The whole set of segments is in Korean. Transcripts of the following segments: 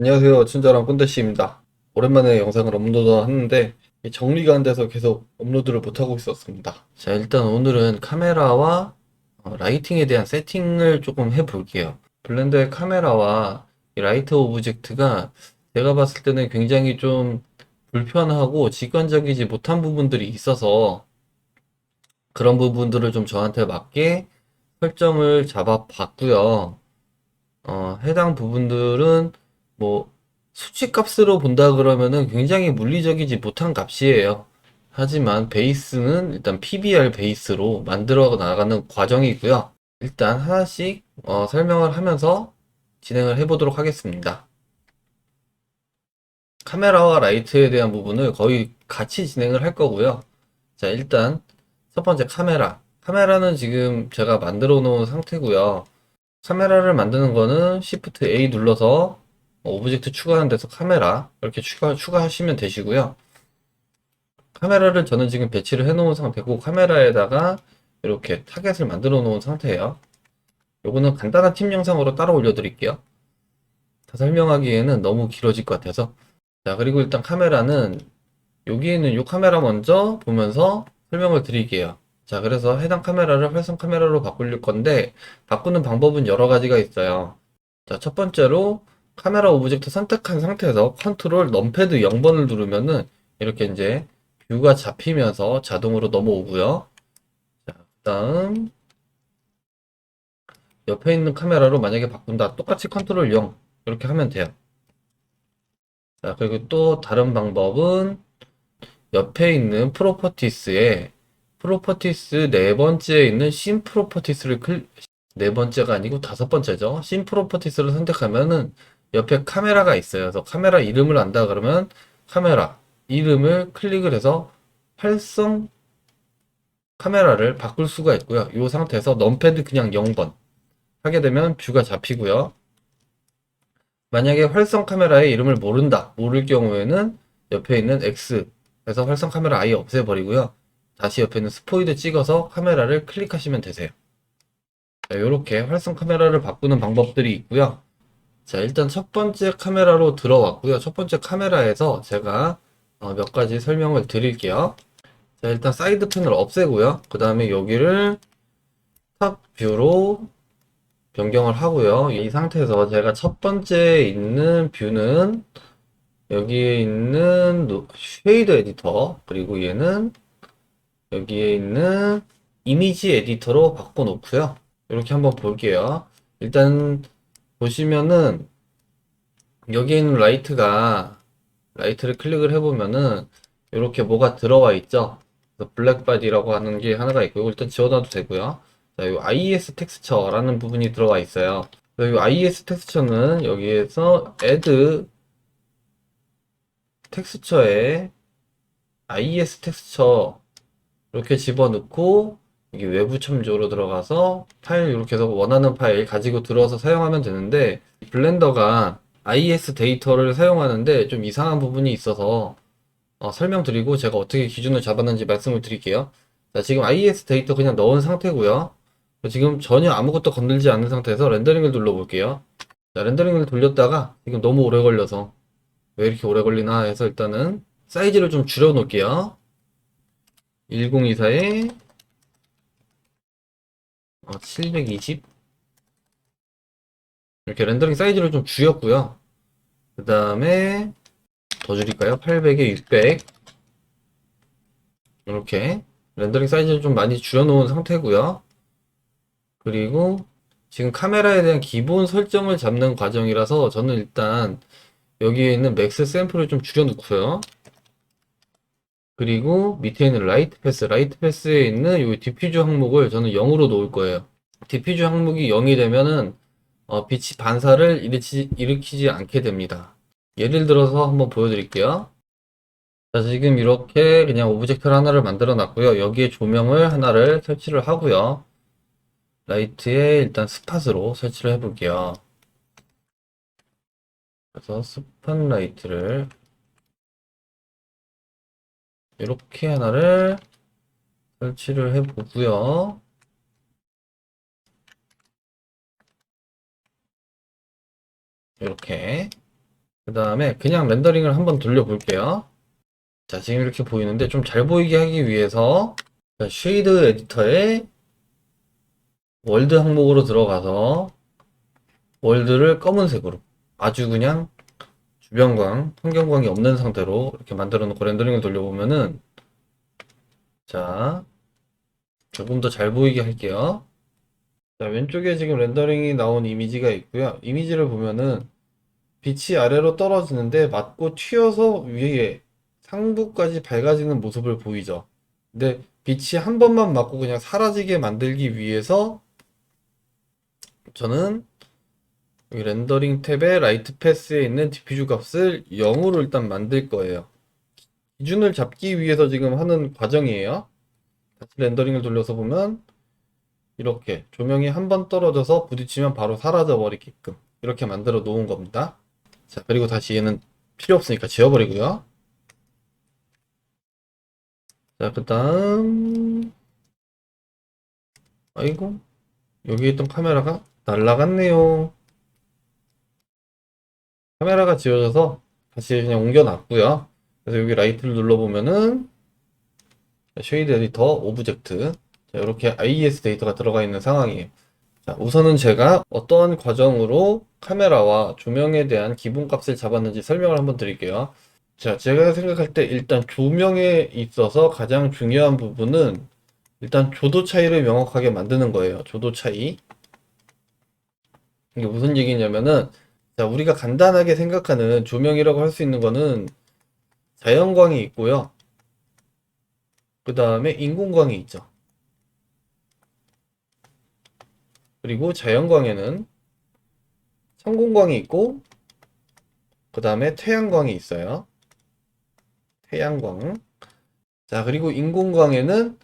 안녕하세요. 친절한 꼰대씨입니다. 오랜만에 영상을 업로드 하는데 정리가 안 돼서 계속 업로드를 못하고 있었습니다. 자, 일단 오늘은 카메라와 라이팅에 대한 세팅을 조금 해볼게요. 블렌더의 카메라와 이 라이트 오브젝트가 제가 봤을 때는 굉장히 좀 불편하고 직관적이지 못한 부분들이 있어서 그런 부분들을 좀 저한테 맞게 설정을 잡아 봤고요. 해당 부분들은 뭐 수치값으로 본다 그러면은 굉장히 물리적이지 못한 값이에요. 하지만 베이스는 일단 PBR 베이스로 만들어 나가는 과정이고요. 일단 하나씩 설명을 하면서 진행을 해보도록 하겠습니다. 카메라와 라이트에 대한 부분을 거의 같이 진행을 할 거고요. 자, 일단 첫 번째 카메라. 카메라는 지금 제가 만들어 놓은 상태고요. 카메라를 만드는 거는 Shift A 눌러서 오브젝트 추가하는 데서 카메라 이렇게 추가하시면 되시고요. 카메라를 저는 지금 배치를 해 놓은 상태고 카메라에다가 이렇게 타겟을 만들어 놓은 상태예요. 요거는 간단한 팀 영상으로 따로 올려 드릴게요. 다 설명하기에는 너무 길어질 것 같아서. 자, 그리고 일단 카메라는 여기 있는 요 카메라 먼저 보면서 설명을 드릴게요. 자, 그래서 해당 카메라를 활성 카메라로 바꿀 건데 바꾸는 방법은 여러 가지가 있어요. 자, 첫 번째로 카메라 오브젝트 선택한 상태에서 컨트롤 넘패드 0번을 누르면은 이렇게 이제 뷰가 잡히면서 자동으로 넘어오고요. 자, 그다음 옆에 있는 카메라로 만약에 바꾼다. 똑같이 컨트롤 0 이렇게 하면 돼요. 자, 그리고 또 다른 방법은 옆에 있는 프로퍼티스 네 번째에 있는 신 프로퍼티스를 네 번째가 아니고 다섯 번째죠. 신 프로퍼티스를 선택하면은 옆에 카메라가 있어요. 그래서 카메라 이름을 안다 그러면 카메라 이름을 클릭을 해서 활성 카메라를 바꿀 수가 있고요. 이 상태에서 넘패드 그냥 0번 하게 되면 뷰가 잡히고요. 만약에 활성 카메라의 이름을 모를 경우에는 옆에 있는 X 해서 활성 카메라 아예 없애버리고요. 다시 옆에 있는 스포이드 찍어서 카메라를 클릭하시면 되세요. 자, 이렇게 활성 카메라를 바꾸는 방법들이 있고요. 자, 일단 첫 번째 카메라로 들어왔고요. 첫 번째 카메라에서 제가 몇 가지 설명을 드릴게요. 자, 일단 사이드 펜을 없애고요. 그 다음에 여기를 탑 뷰로 변경을 하고요. 이 상태에서 제가 첫 번째 있는 뷰는 여기에 있는 쉐이더 에디터, 그리고 얘는 여기에 있는 이미지 에디터로 바꿔 놓고요. 이렇게 한번 볼게요. 일단 보시면은 여기에 있는 라이트를 클릭을 해보면은 이렇게 뭐가 들어와 있죠. 블랙바디라고 하는 게 하나가 있고 일단 지워놔도 되고요. 자, 이 IES 텍스처라는 부분이 들어와 있어요. 이 IES 텍스처는 여기에서 add 텍스처에 IES 텍스처 이렇게 집어넣고 여기 외부 첨부로 들어가서 파일 이렇게 해서 원하는 파일 가지고 들어와서 사용하면 되는데 블렌더가 IES 데이터를 사용하는데 좀 이상한 부분이 있어서 설명드리고 제가 어떻게 기준을 잡았는지 말씀을 드릴게요. 자, 지금 IES 데이터 그냥 넣은 상태고요. 지금 전혀 아무것도 건들지 않은 상태에서 렌더링을 눌러볼게요. 자, 렌더링을 돌렸다가 지금 너무 오래 걸려서 왜 이렇게 오래 걸리나 해서 일단은 사이즈를 좀 줄여 놓을게요. 1024에 720 이렇게 렌더링 사이즈를 좀 줄였고요. 그 다음에 더 줄일까요? 800에 600 이렇게 렌더링 사이즈를 좀 많이 줄여놓은 상태고요. 그리고 지금 카메라에 대한 기본 설정을 잡는 과정이라서 저는 일단 여기에 있는 맥스 샘플을 좀 줄여놓고요. 그리고 밑에 있는 라이트 패스에 있는 이 디퓨저 항목을 저는 0으로 놓을 거예요. 디퓨저 항목이 0이 되면은 빛이 반사를 일으키지 않게 됩니다. 예를 들어서 한번 보여드릴게요. 자, 지금 이렇게 그냥 오브젝트를 하나를 만들어 놨고요. 여기에 조명을 하나를 설치를 하고요. 라이트에 일단 스팟으로 설치를 해 볼게요. 그래서 스팟 라이트를 이렇게 하나를 설치를 해 보고요. 이렇게 그 다음에 그냥 렌더링을 한번 돌려볼게요. 자, 지금 이렇게 보이는데 좀 잘 보이게 하기 위해서 쉐이드 에디터에 월드 항목으로 들어가서 월드를 검은색으로 아주 그냥 주변광, 환경광이 없는 상태로 이렇게 만들어 놓고 렌더링을 돌려보면은 자, 조금 더 잘 보이게 할게요. 자, 왼쪽에 지금 렌더링이 나온 이미지가 있고요. 이미지를 보면은 빛이 아래로 떨어지는데 맞고 튀어서 위에 상부까지 밝아지는 모습을 보이죠. 근데 빛이 한 번만 맞고 그냥 사라지게 만들기 위해서 저는 여기 렌더링 탭에 라이트 패스에 있는 디퓨즈 값을 0으로 일단 만들 거예요. 기준을 잡기 위해서 지금 하는 과정이에요. 다시 렌더링을 돌려서 보면 이렇게 조명이 한 번 떨어져서 부딪히면 바로 사라져 버리게끔 이렇게 만들어 놓은 겁니다. 자, 그리고 다시 얘는 필요 없으니까 지워버리고요. 자, 그 다음 아이고 여기 있던 카메라가 날라갔네요. 카메라가 지워져서 다시 그냥 옮겨놨고요. 그래서 여기 라이트를 눌러보면은 쉐이드 에디터 오브젝트 이렇게 IES 데이터가 들어가 있는 상황이에요. 자, 우선은 제가 어떠한 과정으로 카메라와 조명에 대한 기본값을 잡았는지 설명을 한번 드릴게요. 자, 제가 생각할 때 일단 조명에 있어서 가장 중요한 부분은 일단 조도 차이를 명확하게 만드는 거예요. 조도 차이. 이게 무슨 얘기냐면은 자, 우리가 간단하게 생각하는 조명이라고 할 수 있는 거는 자연광이 있고요. 그 다음에 인공광이 있죠. 그리고 자연광에는 성공광이 있고 그 다음에 태양광이 있어요. 태양광. 자, 그리고 인공광에는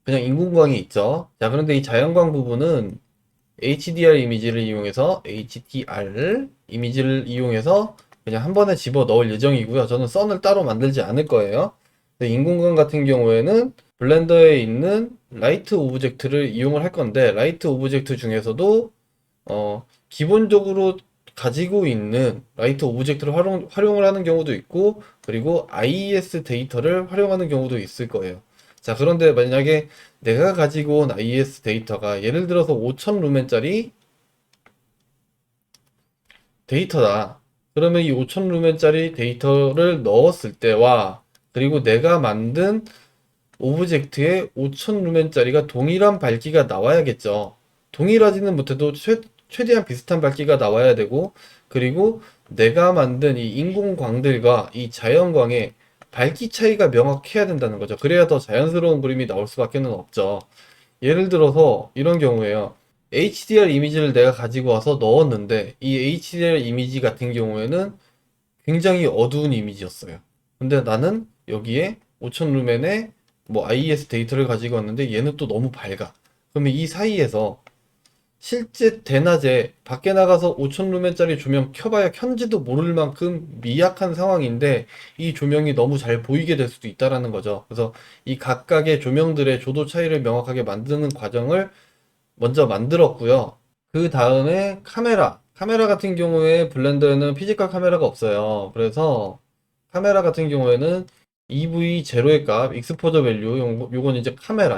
그냥 인공광이 있죠. 자, 그런데 이 자연광 부분은 HDR 이미지를 이용해서 HDR 이미지를 이용해서 그냥 한 번에 집어 넣을 예정이고요. 저는 선을 따로 만들지 않을 거예요. 근데 인공광 같은 경우에는 블렌더에 있는 라이트 오브젝트를 이용을 할 건데 라이트 오브젝트 중에서도 기본적으로 가지고 있는 라이트 오브젝트를 활용을 하는 경우도 있고 그리고 IES 데이터를 활용하는 경우도 있을 거예요. 자, 그런데 만약에 내가 가지고 온 IES 데이터가 예를 들어서 5000 루멘짜리 데이터다. 그러면 이 5000 루멘짜리 데이터를 넣었을 때와 그리고 내가 만든 오브젝트에 5000 루멘짜리가 동일한 밝기가 나와야겠죠. 동일하지는 못해도 최대한 비슷한 밝기가 나와야 되고 그리고 내가 만든 이 인공광들과 이 자연광의 밝기 차이가 명확해야 된다는 거죠. 그래야 더 자연스러운 그림이 나올 수밖에 없죠. 예를 들어서 이런 경우에요. HDR 이미지를 내가 가지고 와서 넣었는데 이 HDR 이미지 같은 경우에는 굉장히 어두운 이미지였어요. 근데 나는 여기에 5000 루멘의 뭐 IES 데이터를 가지고 왔는데 얘는 또 너무 밝아. 그러면 이 사이에서 실제 대낮에 밖에 나가서 5000 루멘짜리 조명 켜봐야 켠지도 모를 만큼 미약한 상황인데 이 조명이 너무 잘 보이게 될 수도 있다라는 거죠. 그래서 이 각각의 조명들의 조도 차이를 명확하게 만드는 과정을 먼저 만들었고요. 그 다음에 카메라 같은 경우에 블렌더에는 피지컬 카메라가 없어요. 그래서 카메라 같은 경우에는 EV 제로의 값, 익스포저 밸류, 요건 이제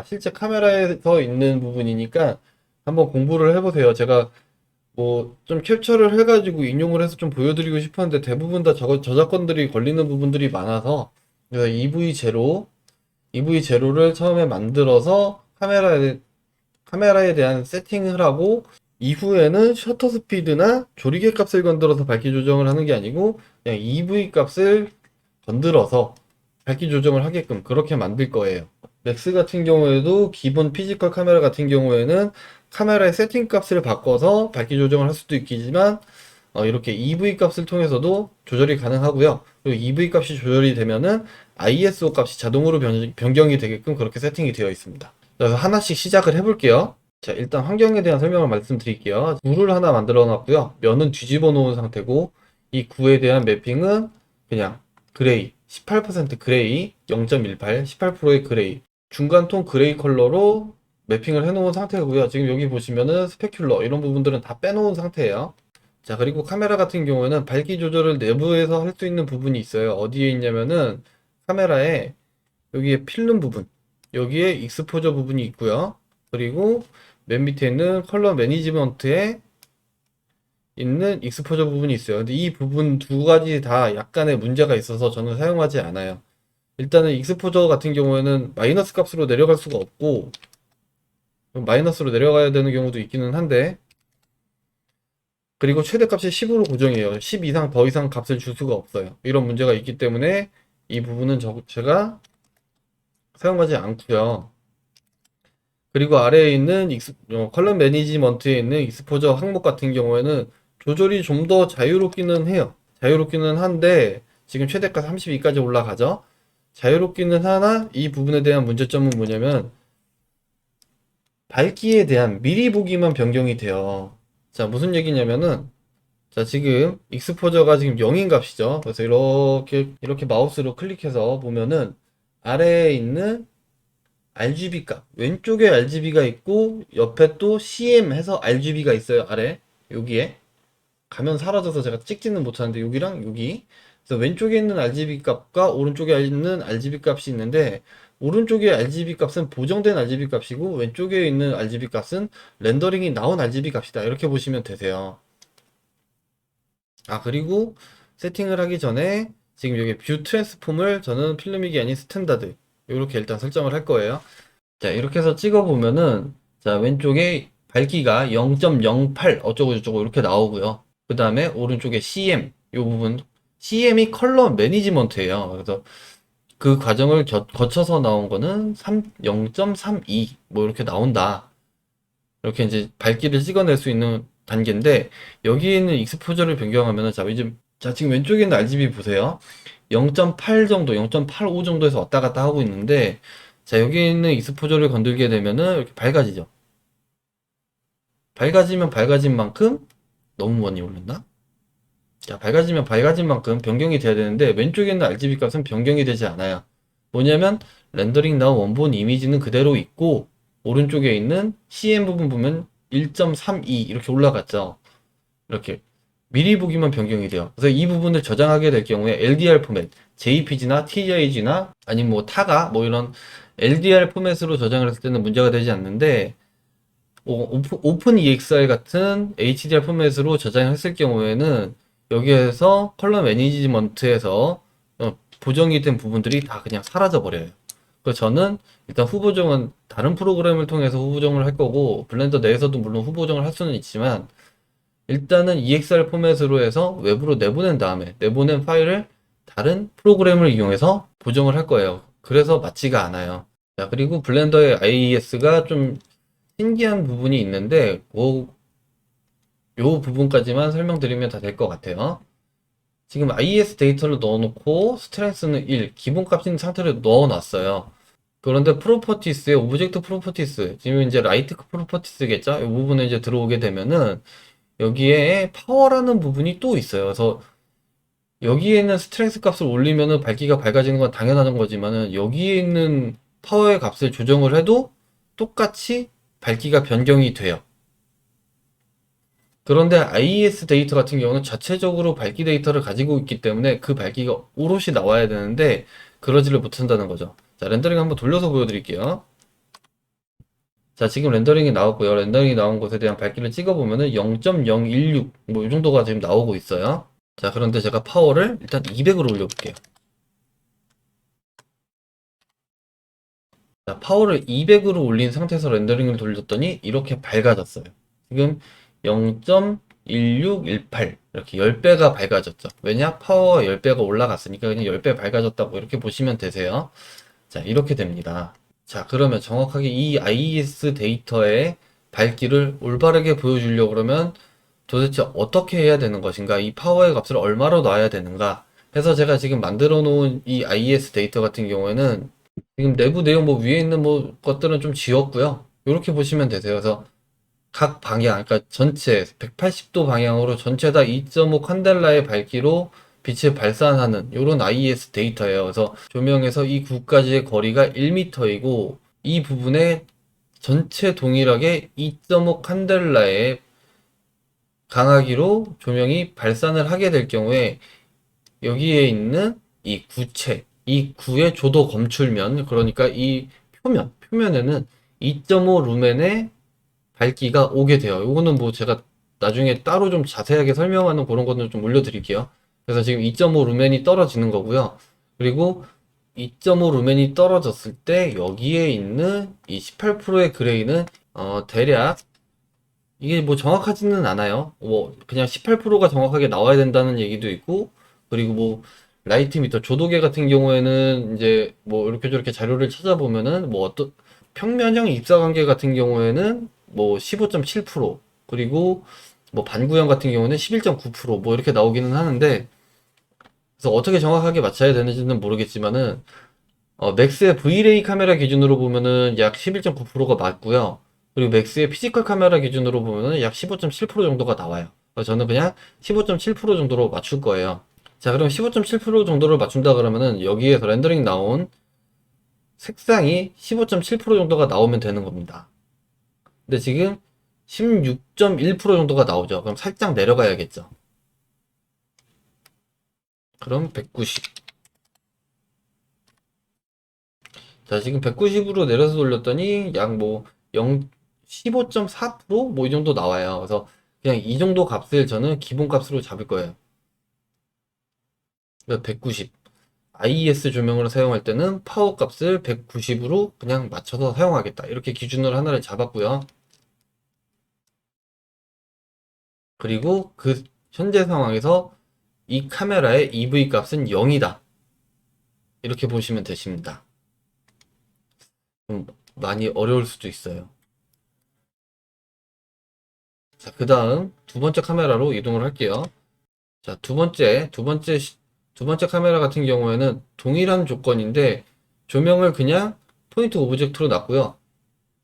실제 카메라에서 있는 부분이니까 한번 공부를 해보세요. 제가 뭐 좀 캡처를 해가지고 인용을 해서 좀 보여드리고 싶었는데 대부분 다 저작권들이 걸리는 부분들이 많아서 그래서 EV 제로를 처음에 만들어서 카메라에 대한 세팅을 하고 이후에는 셔터 스피드나 조리개 값을 건드려서 밝기 조정을 하는 게 아니고 그냥 EV 값을 건드려서 밝기 조정을 하게끔 그렇게 만들 거예요. 맥스 같은 경우에도 기본 피지컬 카메라 같은 경우에는 카메라의 세팅 값을 바꿔서 밝기 조정을 할 수도 있겠지만 이렇게 EV 값을 통해서도 조절이 가능하고요. 그리고 EV 값이 조절이 되면은 ISO 값이 자동으로 변경이 되게끔 그렇게 세팅이 되어 있습니다. 그래서 하나씩 시작을 해볼게요. 자, 일단 환경에 대한 설명을 말씀드릴게요. 구를 하나 만들어 놨고요. 면은 뒤집어 놓은 상태고 이 구에 대한 매핑은 그냥 그레이 18% 그레이 0.18 18%의 그레이 중간 톤 그레이 컬러로 매핑을 해 놓은 상태고요. 지금 여기 보시면은 스페큘러 이런 부분들은 다 빼놓은 상태예요. 자, 그리고 카메라 같은 경우에는 밝기 조절을 내부에서 할 수 있는 부분이 있어요. 어디에 있냐면은 카메라에 여기에 필름 부분, 여기에 익스포저 부분이 있고요. 그리고 맨 밑에 있는 컬러 매니지먼트에 있는 익스포저 부분이 있어요. 근데 이 부분 두 가지 다 약간의 문제가 있어서 저는 사용하지 않아요. 일단은 익스포저 같은 경우에는 마이너스 값으로 내려갈 수가 없고 마이너스로 내려가야 되는 경우도 있기는 한데, 그리고 최대값이 10으로 고정이에요. 10 이상 더 이상 값을 줄 수가 없어요. 이런 문제가 있기 때문에 이 부분은 제가 사용하지 않고요. 그리고 아래에 있는 컬럼 매니지먼트에 있는 익스포저 항목 같은 경우에는 조절이 좀 더 자유롭기는 해요. 자유롭기는 한데 지금 최대가 32까지 올라가죠. 자유롭기는 하나 이 부분에 대한 문제점은 뭐냐면 밝기에 대한 미리 보기만 변경이 돼요. 자, 무슨 얘기냐면은 자, 지금 익스포저가 지금 0인 값이죠. 그래서 이렇게 마우스로 클릭해서 보면은 아래에 있는 RGB 값, 왼쪽에 RGB가 있고 옆에 또 CM 해서 RGB가 있어요. 아래 여기에 가면 사라져서 제가 찍지는 못하는데 여기랑 여기, 그래서 왼쪽에 있는 RGB 값과 오른쪽에 있는 RGB 값이 있는데 오른쪽에 RGB 값은 보정된 RGB 값이고 왼쪽에 있는 RGB 값은 렌더링이 나온 RGB 값이다. 이렇게 보시면 되세요. 아, 그리고 세팅을 하기 전에 지금 여기 뷰 트랜스폼을 저는 필름이기 아닌 스탠다드 이렇게 일단 설정을 할 거예요. 자, 이렇게 해서 찍어 보면은 자, 왼쪽에 밝기가 0.08 어쩌고 저쩌고 이렇게 나오고요. 그 다음에 오른쪽에 CM 이 부분, CM이 컬러 매니지먼트예요. 그래서 그 과정을 거쳐서 나온 거는 0.32 뭐 이렇게 나온다. 이렇게 이제 밝기를 찍어낼 수 있는 단계인데 여기 있는 익스포저를 변경하면은 자, 지금 왼쪽에 있는 RGB 보세요. 0.8 정도, 0.85 정도에서 왔다 갔다 하고 있는데 자, 여기 있는 익스포저를 건들게 되면은 이렇게 밝아지죠. 밝아지면 밝아진 만큼 너무 많이 올렸나? 자, 밝아지면 밝아진 만큼 변경이 돼야 되는데 왼쪽에 있는 RGB 값은 변경이 되지 않아요. 뭐냐면 렌더링 나온 원본 이미지는 그대로 있고 오른쪽에 있는 CM 부분 보면 1.32 이렇게 올라갔죠. 이렇게 미리 보기만 변경이 돼요. 그래서 이 부분을 저장하게 될 경우에 LDR 포맷, JPG나 TJG나 아니면 뭐 타가 뭐 이런 LDR 포맷으로 저장을 했을 때는 문제가 되지 않는데 오픈 EXR 같은 HDR 포맷으로 저장했을 경우에는 여기에서 컬러 매니지먼트에서 보정이 된 부분들이 다 그냥 사라져 버려요. 그래서 저는 일단 후보정은 다른 프로그램을 통해서 후보정을 할 거고 블렌더 내에서도 물론 후보정을 할 수는 있지만 일단은 EXR 포맷으로 해서 외부로 내보낸 다음에 내보낸 파일을 다른 프로그램을 이용해서 보정을 할 거예요. 그래서 맞지가 않아요. 자, 그리고 블렌더의 IES가 좀 신기한 부분이 있는데 요 부분까지만 설명드리면 다 될 것 같아요. 지금 IES 데이터를 넣어놓고 스트렝스는 1, 기본값 있는 상태로 넣어놨어요. 그런데 프로퍼티스에 오브젝트 프로퍼티스, 지금 이제 라이트 프로퍼티스겠죠? 이 부분에 이제 들어오게 되면은 여기에 파워라는 부분이 또 있어요. 그래서 여기에 있는 스트렝스 값을 올리면은 밝기가 밝아지는 건 당연한 거지만은 여기에 있는 파워의 값을 조정을 해도 똑같이 밝기가 변경이 돼요. 그런데 IES 데이터 같은 경우는 자체적으로 밝기 데이터를 가지고 있기 때문에 그 밝기가 오롯이 나와야 되는데 그러지를 못한다는 거죠. 자, 렌더링 한번 돌려서 보여드릴게요. 자, 지금 렌더링이 나왔고요. 렌더링이 나온 곳에 대한 밝기를 찍어보면은 0.016 뭐 이 정도가 지금 나오고 있어요. 자, 그런데 제가 파워를 일단 200으로 올려볼게요. 자, 파워를 200으로 올린 상태에서 렌더링을 돌렸더니 이렇게 밝아졌어요. 지금 0.1618 이렇게 10배가 밝아졌죠. 왜냐? 파워가 10배가 올라갔으니까 그냥 10배 밝아졌다고 이렇게 보시면 되세요. 자, 이렇게 됩니다. 자, 그러면 정확하게 이 IES 데이터의 밝기를 올바르게 보여주려고 그러면 도대체 어떻게 해야 되는 것인가? 이 파워의 값을 얼마로 놔야 되는가? 해서 제가 지금 만들어 놓은 이 IES 데이터 같은 경우에는 지금 내부 내용 뭐 위에 있는 뭐 것들은 좀 지웠고요. 이렇게 보시면 되세요. 그래서 각 방향, 그러니까 전체 180도 방향으로 전체 다 2.5 칸델라의 밝기로 빛을 발산하는 이런 IES 데이터예요. 그래서 조명에서 이 구까지의 거리가 1m이고 이 부분에 전체 동일하게 2.5 칸델라의 강하기로 조명이 발산을 하게 될 경우에 여기에 있는 이 구체, 이 구의 조도 검출면, 그러니까 이 표면에는 2.5 루멘의 밝기가 오게 돼요. 이거는 뭐 제가 나중에 따로 좀 자세하게 설명하는 그런 거는 좀 올려드릴게요. 그래서 지금 2.5 루멘이 떨어지는 거고요. 그리고 2.5 루멘이 떨어졌을 때 여기에 있는 이 18%의 그레이는 대략 이게 뭐 정확하지는 않아요. 뭐 그냥 18%가 정확하게 나와야 된다는 얘기도 있고, 그리고 뭐 라이트 미터 조도계 같은 경우에는 이제 뭐 이렇게 저렇게 자료를 찾아보면은 뭐 어떤 평면형 입사관계 같은 경우에는 뭐 15.7%, 그리고 뭐 반구형 같은 경우는 11.9%뭐 이렇게 나오기는 하는데, 그래서 어떻게 정확하게 맞춰야 되는지는 모르겠지만은 맥스의 V레이 카메라 기준으로 보면은 약 11.9%가 맞고요. 그리고 맥스의 피지컬 카메라 기준으로 보면은 약 15.7% 정도가 나와요. 그래서 저는 그냥 15.7% 정도로 맞출 거예요. 자, 그럼 15.7% 정도를 맞춘다 그러면은 여기에서 렌더링 나온 색상이 15.7% 정도가 나오면 되는 겁니다. 근데 지금 16.1% 정도가 나오죠. 그럼 살짝 내려가야겠죠. 그럼 190. 자, 지금 190으로 내려서 돌렸더니 약 뭐 0, 15.4%? 뭐 이 정도 나와요. 그래서 그냥 이 정도 값을 저는 기본 값으로 잡을 거예요. 190. IES 조명으로 사용할 때는 파워 값을 190으로 그냥 맞춰서 사용하겠다. 이렇게 기준으로 하나를 잡았고요. 그리고 그 현재 상황에서 이 카메라의 EV 값은 0이다. 이렇게 보시면 되십니다. 좀 많이 어려울 수도 있어요. 자, 그 다음 두 번째 카메라로 이동을 할게요. 자, 두 번째 카메라 같은 경우에는 동일한 조건인데 조명을 그냥 포인트 오브젝트로 놨고요.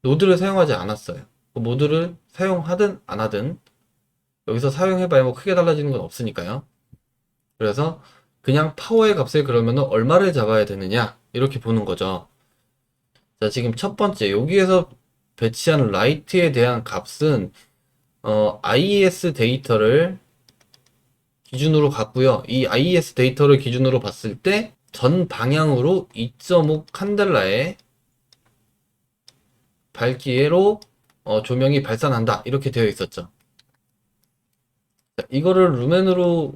노드를 사용하지 않았어요. 그 모드를 사용하든 안 하든 여기서 사용해봐야 뭐 크게 달라지는 건 없으니까요. 그래서 그냥 파워의 값을 그러면 얼마를 잡아야 되느냐 이렇게 보는 거죠. 자, 지금 첫 번째 여기에서 배치한 라이트에 대한 값은 IES 데이터를 기준으로 갔고요. 이 IES 데이터를 기준으로 봤을 때 전 방향으로 2.5 칸델라의 밝기로 조명이 발산한다. 이렇게 되어 있었죠. 자, 이거를 루멘으로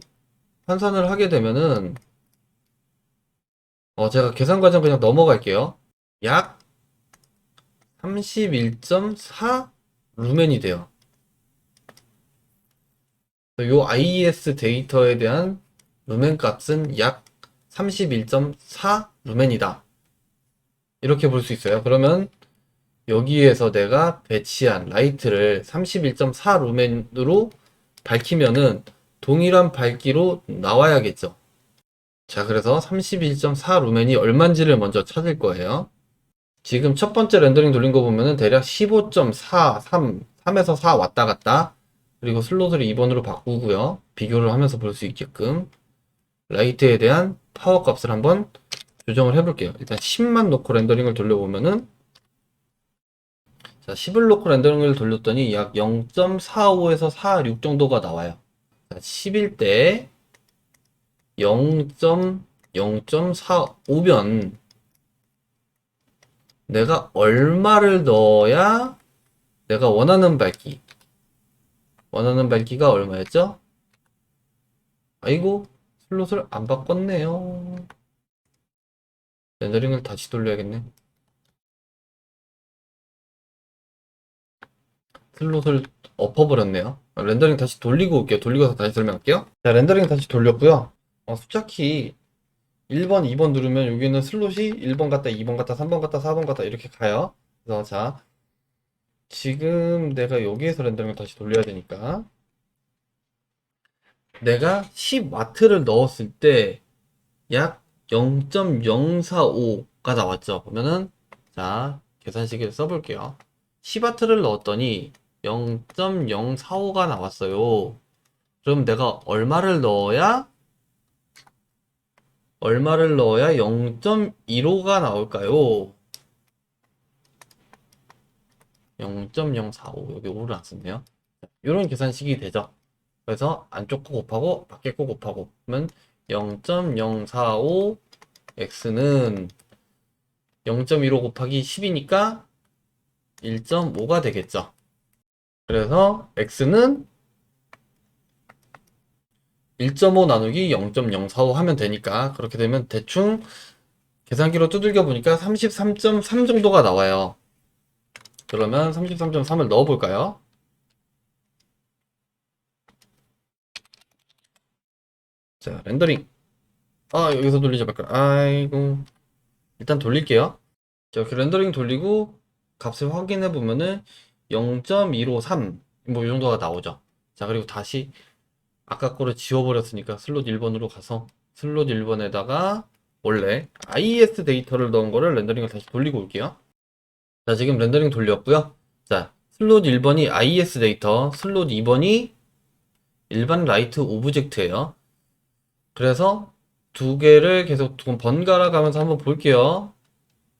환산을 하게 되면은 제가 계산 과정 그냥 넘어갈게요. 약 31.4 루멘이 돼요. 요 IES 데이터에 대한 루멘 값은 약 31.4 루멘이다. 이렇게 볼 수 있어요. 그러면 여기에서 내가 배치한 라이트를 31.4 루멘으로 밝히면은 동일한 밝기로 나와야겠죠. 자, 그래서 31.4 루멘이 얼만지를 먼저 찾을 거예요. 지금 첫 번째 렌더링 돌린 거 보면은 대략 15.43, 3에서 4 왔다 갔다. 그리고 슬롯을 2번으로 바꾸고요. 비교를 하면서 볼 수 있게끔 라이트에 대한 파워 값을 한번 조정을 해볼게요. 일단 10만 놓고 렌더링을 돌려보면은, 자, 10을 놓고 렌더링을 돌렸더니 약 0.45에서 46 정도가 나와요. 자, 10일 때 0.0.45면 내가 얼마를 넣어야 내가 원하는 밝기가 얼마였죠? 아이고, 슬롯을 안 바꿨네요. 렌더링을 다시 돌려야겠네. 슬롯을 엎어버렸네요. 렌더링 다시 돌리고 올게요. 돌리고서 다시 설명할게요. 자, 렌더링 다시 돌렸고요. 숫자키 1번, 2번 누르면 여기는 슬롯이 1번 갔다, 2번 갔다, 3번 갔다, 4번 갔다 이렇게 가요. 그래서 자, 지금 내가 여기에서 렌더링을 다시 돌려야 되니까 내가 10W를 넣었을 때 약 0.045가 나왔죠. 보면은 자, 계산식을 써볼게요. 10W를 넣었더니 0.045가 나왔어요. 그럼 내가 얼마를 넣어야 0.15가 나올까요? 0.045 여기 5를 안 썼네요. 이런 계산식이 되죠. 그래서 안쪽 거 곱하고 밖에 거 곱하고 그러면 0.045 x는 0.15 곱하기 10이니까 1.5가 되겠죠. 그래서 x는 1.5 나누기 0.045 하면 되니까 그렇게 되면 대충 계산기로 두들겨 보니까 33.3 정도가 나와요. 그러면 33.3을 넣어 볼까요? 자, 렌더링. 아, 여기서 돌리자 말까. 아이고. 일단 돌릴게요. 자, 이렇게 렌더링 돌리고 값을 확인해 보면은 0.153 뭐 이 정도가 나오죠. 자, 그리고 다시 아까 거를 지워버렸으니까 슬롯 1번으로 가서 슬롯 1번에다가 원래 IES 데이터를 넣은 거를 렌더링을 다시 돌리고 올게요. 자, 지금 렌더링 돌렸고요. 자, 슬롯 1번이 IES 데이터, 슬롯 2번이 일반 라이트 오브젝트예요. 그래서 두 개를 계속 좀 번갈아 가면서 한번 볼게요.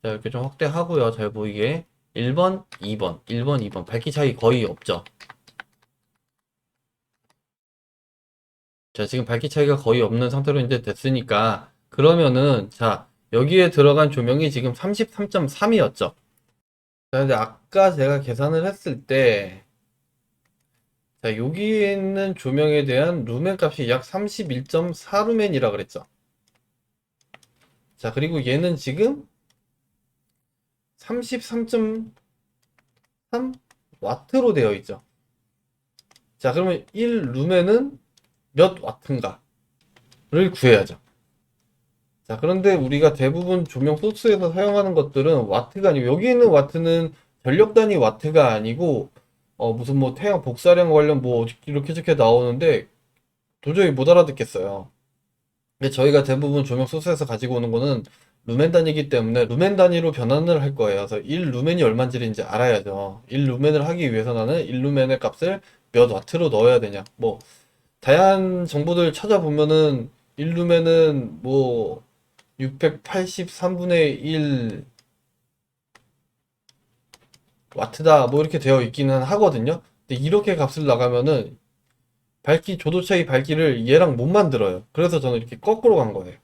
자, 이렇게 좀 확대하고요. 잘 보이게. 1번, 2번, 1번, 2번. 밝기 차이 거의 없죠. 자, 지금 밝기 차이가 거의 없는 상태로 이제 됐으니까, 그러면은, 자, 여기에 들어간 조명이 지금 33.3이었죠. 자, 근데 아까 제가 계산을 했을 때, 자, 여기에 있는 조명에 대한 루멘 값이 약 31.4 루멘이라 그랬죠. 자, 그리고 얘는 지금 33.3 와트로 되어 있죠. 자, 그러면 1 루멘은 몇 와트인가를 구해야죠. 자, 그런데 우리가 대부분 조명 소스에서 사용하는 것들은 와트가 아니고, 여기 있는 와트는 전력 단위 와트가 아니고, 무슨 뭐 태양 복사량 관련 뭐 이렇게 저렇게 나오는데 도저히 못 알아듣겠어요. 근데 저희가 대부분 조명 소스에서 가지고 오는 거는 루멘 단위이기 때문에 루멘 단위로 변환을 할 거예요. 그래서 1 루멘이 얼마인지를 이제 알아야죠. 1 루멘을 하기 위해서 나는 1 루멘의 값을 몇 와트로 넣어야 되냐. 뭐 다양한 정보들 찾아보면은 1 루멘은 뭐 683분의 1 와트다 뭐 이렇게 되어 있기는 하거든요. 근데 이렇게 값을 나가면은 밝기 조도 차이 밝기를 얘랑 못 만들어요. 그래서 저는 이렇게 거꾸로 간 거예요.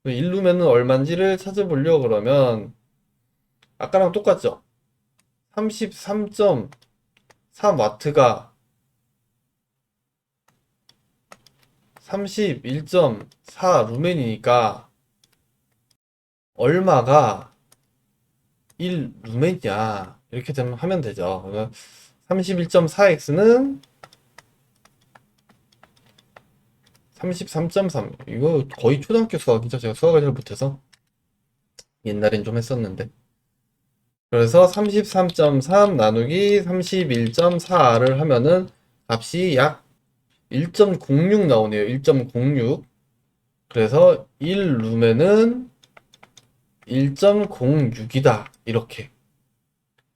1루멘은 얼마인지를 찾아보려고 그러면 아까랑 똑같죠? 33.3와트가 31.4 루멘이니까 얼마가 1 루멘이야. 이렇게 되면 하면 되죠. 그러면 31.4x는 33.3. 이거 거의 초등학교 수학이죠. 제가 수학을 잘 못해서 옛날엔 좀 했었는데. 그래서 33.3 나누기 31.4를 하면은 값이 약 1.06 나오네요. 1.06. 그래서 1 루멘은 1.06이다. 이렇게.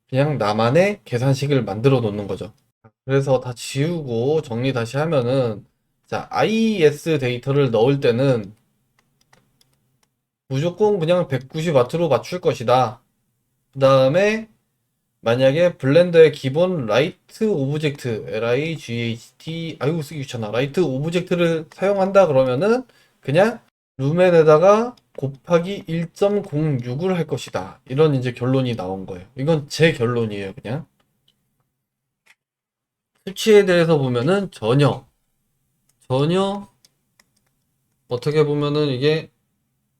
그냥 나만의 계산식을 만들어 놓는 거죠. 그래서 다 지우고 정리 다시 하면은 자, IES 데이터를 넣을 때는 무조건 그냥 190W로 맞출 것이다. 그 다음에 만약에 블렌더의 기본 라이트 오브젝트 LIGHT 아이고 쓰기 귀찮아 라이트 오브젝트를 사용한다 그러면은 그냥 루멘에다가 곱하기 1.06을 할 것이다. 이런 이제 결론이 나온 거예요. 이건 제 결론이에요. 그냥 수치에 대해서 보면은 전혀 어떻게 보면은 이게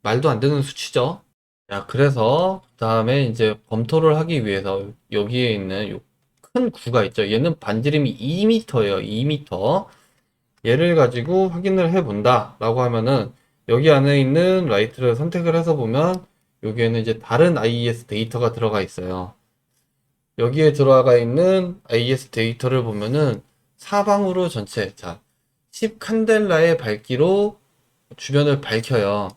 말도 안 되는 수치죠. 자, 그래서 그다음에 이제 검토를 하기 위해서 여기에 있는 요 큰 구가 있죠. 얘는 반지름이 2m예요. 2m. 얘를 가지고 확인을 해 본다라고 하면은 여기 안에 있는 라이트를 선택을 해서 보면 여기에는 이제 다른 IES 데이터가 들어가 있어요. 여기에 들어가 있는 IES 데이터를 보면은 사방으로 전체 자 10칸델라의 밝기로 주변을 밝혀요.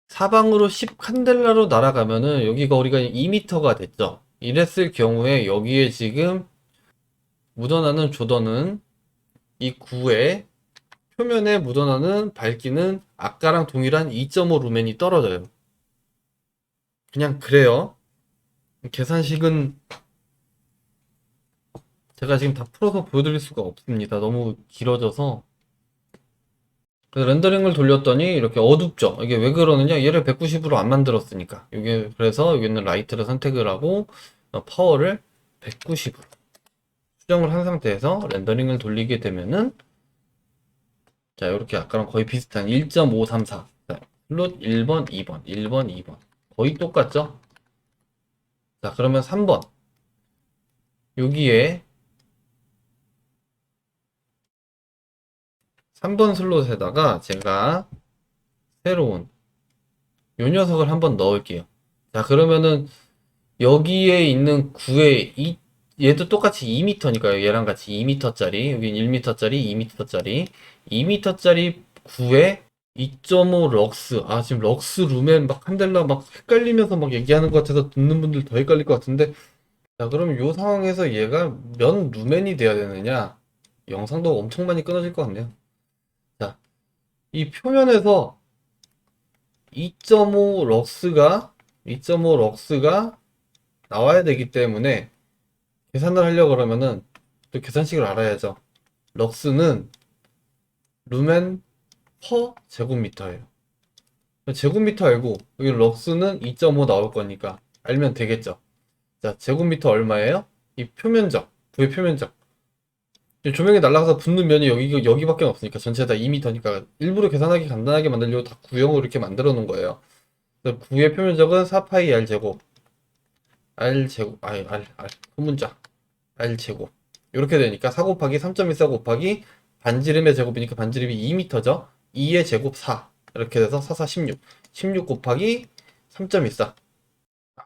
사방으로 10칸델라로 날아가면은 여기가 우리가 2m가 됐죠. 이랬을 경우에 여기에 지금 묻어나는 조던은 이 구의 표면에 묻어나는 밝기는 아까랑 동일한 2.5 루멘이 떨어져요. 그냥 그래요. 계산식은 제가 지금 다 풀어서 보여드릴 수가 없습니다. 너무 길어져서. 그래서 렌더링을 돌렸더니 이렇게 어둡죠. 이게 왜 그러느냐? 얘를 190으로 안 만들었으니까. 이게 그래서 여기는 라이트를 선택을 하고 파워를 190으로 수정을 한 상태에서 렌더링을 돌리게 되면은 자, 이렇게 아까랑 거의 비슷한 1.534. 자, 슬롯 1번, 2번, 1번, 2번. 거의 똑같죠? 자, 그러면 3번. 여기에 3번 슬롯에다가 제가 새로운 요 녀석을 한번 넣을게요. 자, 그러면은 여기에 있는 9에 얘도 똑같이 2m니까요. 얘랑 같이 2m짜리, 여긴 1m짜리, 2m짜리, 2m짜리 9에 2.5 럭스. 아, 지금 럭스 루멘 막 한델라 막 헷갈리면서 막 얘기하는 것 같아서 듣는 분들 더 헷갈릴 것 같은데. 자, 그럼 요 상황에서 얘가 몇 루멘이 돼야 되느냐? 영상도 엄청 많이 끊어질 것 같네요. 자, 이 표면에서 2.5 럭스가 2.5 럭스가 나와야 되기 때문에 계산을 하려고 그러면은 또 계산식을 알아야죠. 럭스는 루멘 퍼 제곱미터예요. 제곱미터 알고 여기 럭스는 2.5 나올 거니까 알면 되겠죠. 자, 제곱미터 얼마예요? 이 표면적, 부의 표면적. 조명이 날아가서 붙는 면이 여기밖에 없으니까 전체 다 2m니까 일부러 계산하기 간단하게 만들려고 다 구형으로 이렇게 만들어 놓은 거예요. 그래서 9의 표면적은 4파이 r 제곱 r 제곱 소문자 r 제곱 이렇게 되니까 4 곱하기 3.14 곱하기 반지름의 제곱이니까 반지름이 2m죠. 2의 제곱 4 이렇게 돼서 4, 4, 16 16 곱하기 3.14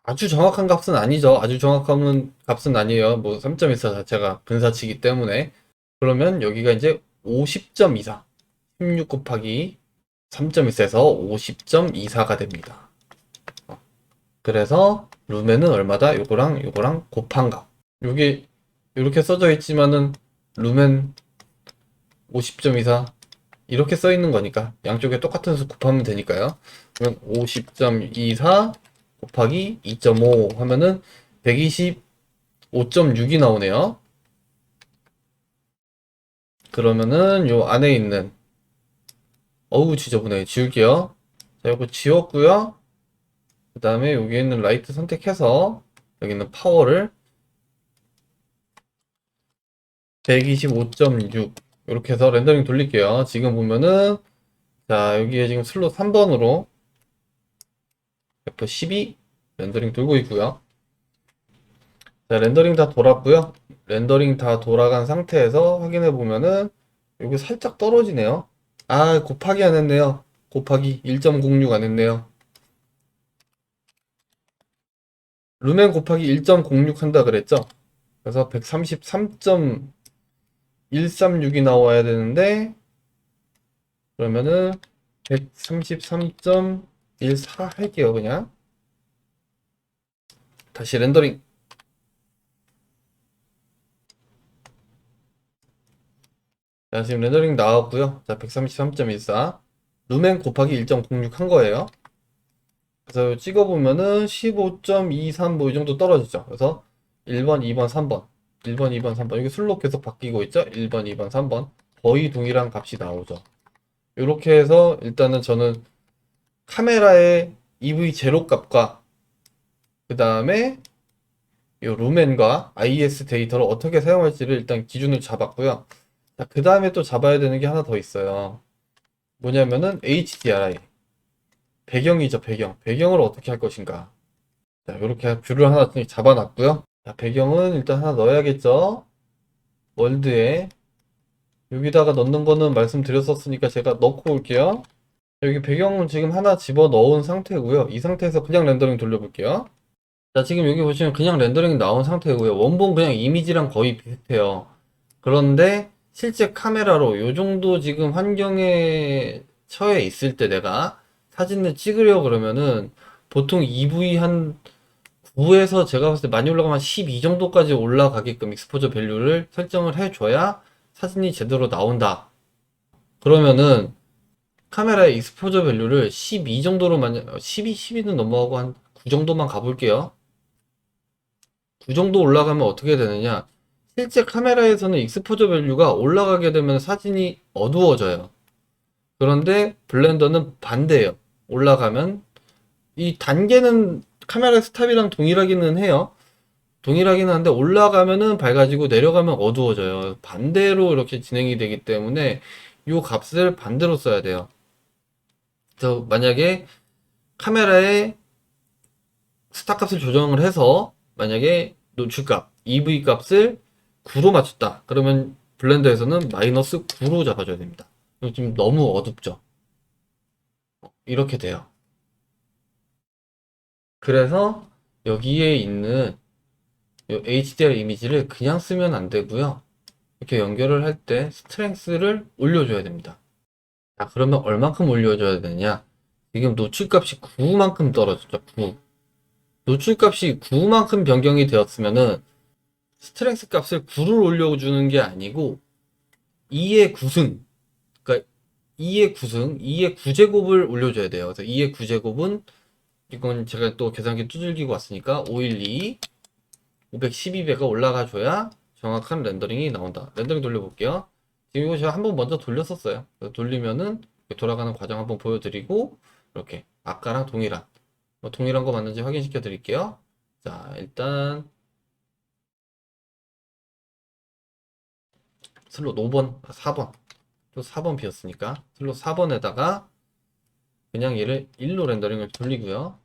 아주 정확한 값은 아니죠. 아주 정확한 값은 아니에요. 뭐 3.14 자체가 분사치기 때문에 그러면 여기가 이제 50.24 16 곱하기 3.24에서 50.24가 됩니다. 그래서 루멘은 얼마다? 요거랑 곱한 값. 여기 이렇게 써져 있지만은 루멘 50.24 이렇게 써 있는 거니까 양쪽에 똑같은 수 곱하면 되니까요. 그러면 50.24 곱하기 2.5 하면은 125.6이 나오네요. 그러면은 요 안에 있는 어우 지저분해 지울게요. 자, 이거 지웠고요. 그 다음에 여기 있는 라이트 선택해서 여기 있는 파워를 125.6 이렇게 해서 렌더링 돌릴게요. 지금 보면은 자, 여기에 지금 슬롯 3번으로 F12 렌더링 돌고 있고요. 자, 렌더링 다 돌았고요. 렌더링 다 돌아간 상태에서 확인해 보면은 여기 살짝 떨어지네요. 아, 곱하기 안 했네요. 곱하기 1.06 안 했네요. 루멘 곱하기 1.06 한다 그랬죠? 그래서 133.136이 나와야 되는데 그러면은 133.14 할게요, 그냥. 다시 렌더링. 자, 지금 렌더링 나왔고요. 자, 133.14. 루멘 곱하기 1.06 한 거예요. 그래서 찍어보면은 15.23 뭐 이 정도 떨어지죠. 그래서 1번, 2번, 3번. 1번, 2번, 3번. 여기 슬롯 계속 바뀌고 있죠? 1번, 2번, 3번. 거의 동일한 값이 나오죠. 이렇게 해서 일단은 저는 카메라의 EV 제로 값과 그 다음에 이 루멘과 IS 데이터를 어떻게 사용할지를 일단 기준을 잡았고요. 자, 그 다음에 또 잡아야 되는 게 하나 더 있어요. 뭐냐면은 HDRI. 배경이죠, 배경. 배경을 어떻게 할 것인가. 자, 이렇게 뷰를 하나 잡아놨고요. 자, 배경은 일단 하나 넣어야겠죠. 월드에. 여기다가 넣는 거는 말씀드렸었으니까 제가 넣고 올게요. 여기 배경은 지금 하나 집어 넣은 상태고요. 이 상태에서 그냥 렌더링 돌려볼게요. 자, 지금 여기 보시면 그냥 렌더링 나온 상태고요. 원본 그냥 이미지랑 거의 비슷해요. 그런데 실제 카메라로 요 정도 지금 환경에 처해 있을 때 내가 사진을 찍으려 그러면은 보통 EV 한 9에서 제가 봤을 때 많이 올라가면 12 정도까지 올라가게끔 익스포저 밸류를 설정을 해줘야 사진이 제대로 나온다. 그러면은 카메라의 익스포저 밸류를 12 정도로 12는 넘어가고 한 9 정도만 가볼게요. 9 정도 올라가면 어떻게 되느냐? 실제 카메라에서는 익스포저 밸류가 올라가게 되면 사진이 어두워져요. 그런데 블렌더는 반대예요. 올라가면 이 단계는 카메라 스탑이랑 동일하기는 해요. 동일하긴 한데 올라가면은 밝아지고 내려가면 어두워져요. 반대로 이렇게 진행이 되기 때문에 이 값을 반대로 써야 돼요. 그래서 만약에 카메라의 스타 값을 조정을 해서 만약에 노출값, EV 값을 9로 맞췄다. 그러면 블렌더에서는 마이너스 9로 잡아줘야 됩니다. 지금 너무 어둡죠. 이렇게 돼요. 그래서 여기에 있는 이 HDR 이미지를 그냥 쓰면 안 되고요. 이렇게 연결을 할 때 스트렝스를 올려줘야 됩니다. 자, 그러면 얼만큼 올려줘야 되냐? 지금 노출값이 9만큼 떨어졌죠. 9. 노출값이 9만큼 변경이 되었으면은 스트렝스 값을 9를 올려주는 게 아니고 2의 9승, 그러니까 2의 9승, 2의 9제곱을 올려줘야 돼요. 그래서 2의 9제곱은 이건 제가 또 계산기 두들기고 왔으니까 512, 512배가 올라가줘야 정확한 렌더링이 나온다. 렌더링 돌려볼게요. 지금 이거 제가 한번 먼저 돌렸었어요. 돌리면은 돌아가는 과정 한번 보여드리고 이렇게 아까랑 동일한 동일한 거 맞는지 확인시켜 드릴게요. 자, 일단 슬롯 5번, 4번 또 4번 비었으니까 슬롯 4번에다가 그냥 얘를 1로 렌더링을 돌리고요.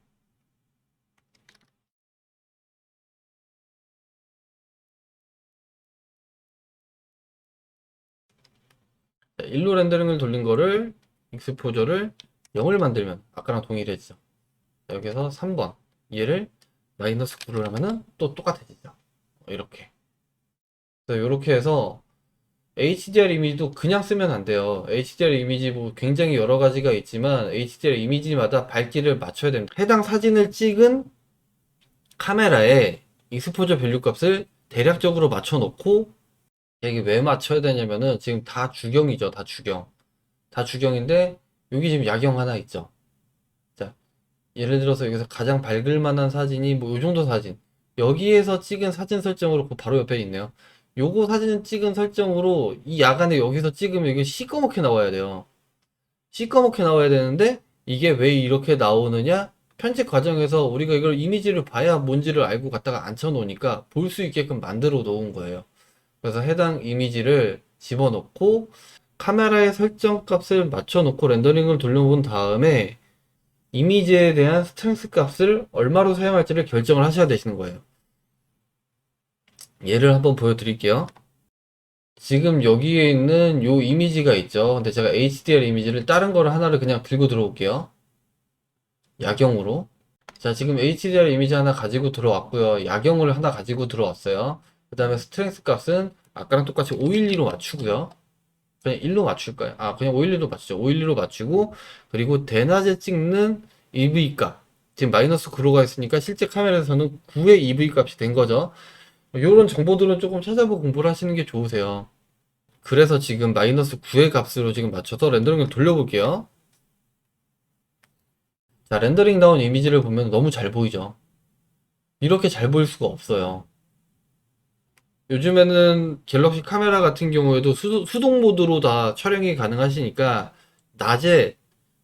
자, 1로 렌더링을 돌린 거를 익스포저를 0을 만들면 아까랑 동일해지죠. 자, 여기서 3번 얘를 마이너스 9를 하면은 또 똑같아지죠. 이렇게. 그래서 이렇게 해서 HDR 이미지도 그냥 쓰면 안 돼요. HDR 이미지 뭐 굉장히 여러 가지가 있지만 HDR 이미지마다 밝기를 맞춰야 됩니다. 해당 사진을 찍은 카메라에 익스포저 밸류 값을 대략적으로 맞춰 놓고 이게 왜 맞춰야 되냐면은 지금 다 주경이죠. 다 주경. 다 주경인데 여기 지금 야경 하나 있죠. 자, 예를 들어서 여기서 가장 밝을 만한 사진이 뭐 요 정도 사진. 여기에서 찍은 사진 설정으로 그 바로 옆에 있네요. 요거 사진 찍은 설정으로 이 야간에 여기서 찍으면 이게 시꺼멓게 나와야 돼요. 시꺼멓게 나와야 되는데 이게 왜 이렇게 나오느냐? 편집 과정에서 우리가 이걸 이미지를 봐야 뭔지를 알고 갖다가 앉혀놓으니까 볼 수 있게끔 만들어 놓은 거예요. 그래서 해당 이미지를 집어넣고 카메라의 설정 값을 맞춰놓고 렌더링을 돌려본 다음에 이미지에 대한 스트렝스 값을 얼마로 사용할지를 결정을 하셔야 되시는 거예요. 예를 한번 보여드릴게요. 지금 여기에 있는 요 이미지가 있죠. 근데 제가 HDR 이미지를 다른 거를 하나를 그냥 들고 들어올게요. 야경으로. 자, 지금 HDR 이미지 하나 가지고 들어왔고요. 야경을 하나 가지고 들어왔어요. 그 다음에 스트렝스 값은 아까랑 똑같이 512로 맞추고요. 그냥 1로 맞출까요? 아, 그냥 512로 맞추죠. 512로 맞추고, 그리고 대낮에 찍는 EV 값. 지금 마이너스 9로 가 있으니까 실제 카메라에서는 9의 EV 값이 된 거죠. 이런 정보들은 조금 찾아보고 공부를 하시는 게 좋으세요. 그래서 지금 마이너스 9의 값으로 지금 맞춰서 렌더링을 돌려볼게요. 자, 렌더링 나온 이미지를 보면 너무 잘 보이죠? 이렇게 잘 보일 수가 없어요. 요즘에는 갤럭시 카메라 같은 경우에도 수동 모드로 다 촬영이 가능하시니까 낮에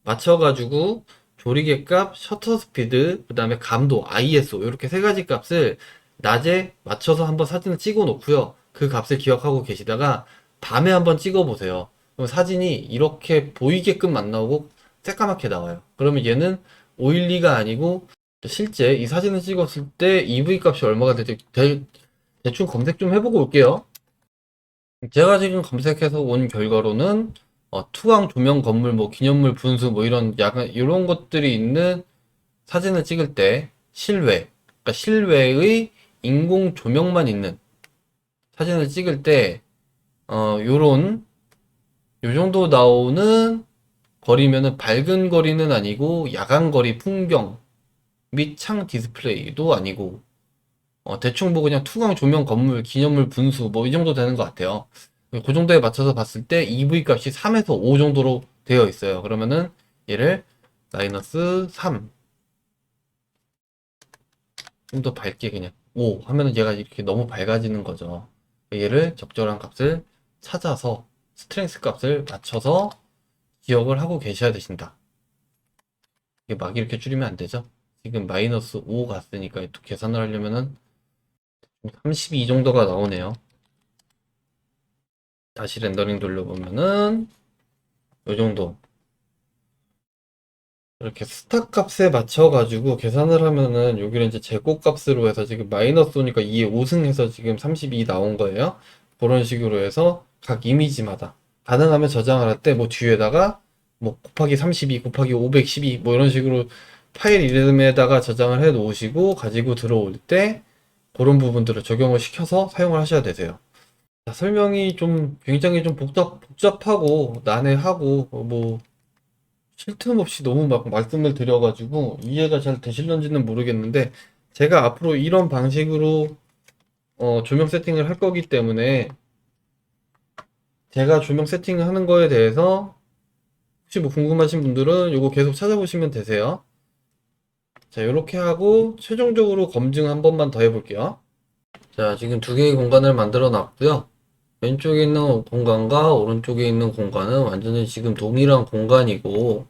맞춰가지고 조리개 값, 셔터 스피드, 그 다음에 감도, ISO 이렇게 세 가지 값을 낮에 맞춰서 한번 사진을 찍어 놓고요. 그 값을 기억하고 계시다가 밤에 한번 찍어 보세요. 그럼 사진이 이렇게 보이게끔 안 나오고 새까맣게 나와요. 그러면 얘는 512가 아니고 실제 이 사진을 찍었을 때 EV 값이 얼마가 될지 대충 검색 좀 해보고 올게요. 제가 지금 검색해서 온 결과로는 투광 조명 건물 뭐 기념물 분수 뭐 이런 약간 이런 것들이 있는 사진을 찍을 때 실외, 그러니까 실외의 인공 조명만 있는 사진을 찍을 때 요런 요 정도 나오는 거리면은 밝은 거리는 아니고 야간 거리 풍경 및 창 디스플레이도 아니고 대충 뭐 그냥 투광 조명 건물 기념물 분수 뭐 이 정도 되는 것 같아요. 그 정도에 맞춰서 봤을 때 EV 값이 3에서 5 정도로 되어 있어요. 그러면은 얘를 마이너스 3 좀 더 밝게 그냥 5 하면은 얘가 이렇게 너무 밝아지는 거죠. 얘를 적절한 값을 찾아서 스트렝스 값을 맞춰서 기억을 하고 계셔야 되신다. 이게 막 이렇게 줄이면 안 되죠. 지금 마이너스 5 갔으니까 또 계산을 하려면은 32 정도가 나오네요. 다시 렌더링 돌려보면은 요 정도. 이렇게 스타 값에 맞춰가지고 계산을 하면은 여기를 이제 제곱값으로 해서 지금 마이너스 오니까 2에 5승해서 지금 32 나온 거예요. 그런 식으로 해서 각 이미지마다 가능하면 저장을 할 때 뭐 뒤에다가 뭐 곱하기 32 곱하기 512 뭐 이런 식으로 파일 이름에다가 저장을 해 놓으시고 가지고 들어올 때 그런 부분들을 적용을 시켜서 사용을 하셔야 되세요. 자, 설명이 좀 굉장히 좀 복잡하고 난해하고 뭐 쉴 틈 없이 너무 막 말씀을 드려가지고 이해가 잘 되실런지는 모르겠는데 제가 앞으로 이런 방식으로 조명 세팅을 할 거기 때문에 제가 조명 세팅을 하는 거에 대해서 혹시 뭐 궁금하신 분들은 이거 계속 찾아보시면 되세요. 자, 이렇게 하고 최종적으로 검증 한 번만 더 해볼게요. 자, 지금 두 개의 공간을 만들어 놨고요. 왼쪽에 있는 공간과 오른쪽에 있는 공간은 완전히 지금 동일한 공간이고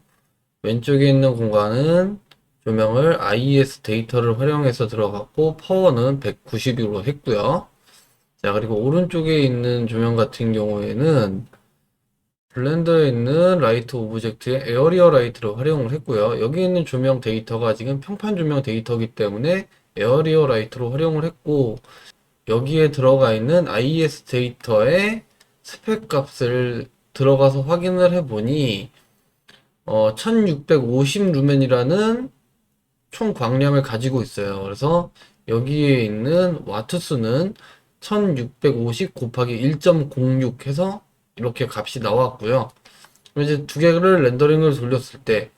왼쪽에 있는 공간은 조명을 IES 데이터를 활용해서 들어갔고 파워는 190으로 했고요. 자, 그리고 오른쪽에 있는 조명 같은 경우에는 블렌더에 있는 라이트 오브젝트의 에어리어 라이트를 활용을 했고요. 여기 있는 조명 데이터가 지금 평판 조명 데이터이기 때문에 에어리어 라이트로 활용을 했고 여기에 들어가 있는 IES 데이터의 스펙 값을 들어가서 확인을 해보니 1650 루멘이라는 총 광량을 가지고 있어요. 그래서 여기에 있는 와트 수는 1650 곱하기 1.06 해서 이렇게 값이 나왔고요. 이제 두 개를 렌더링을 돌렸을 때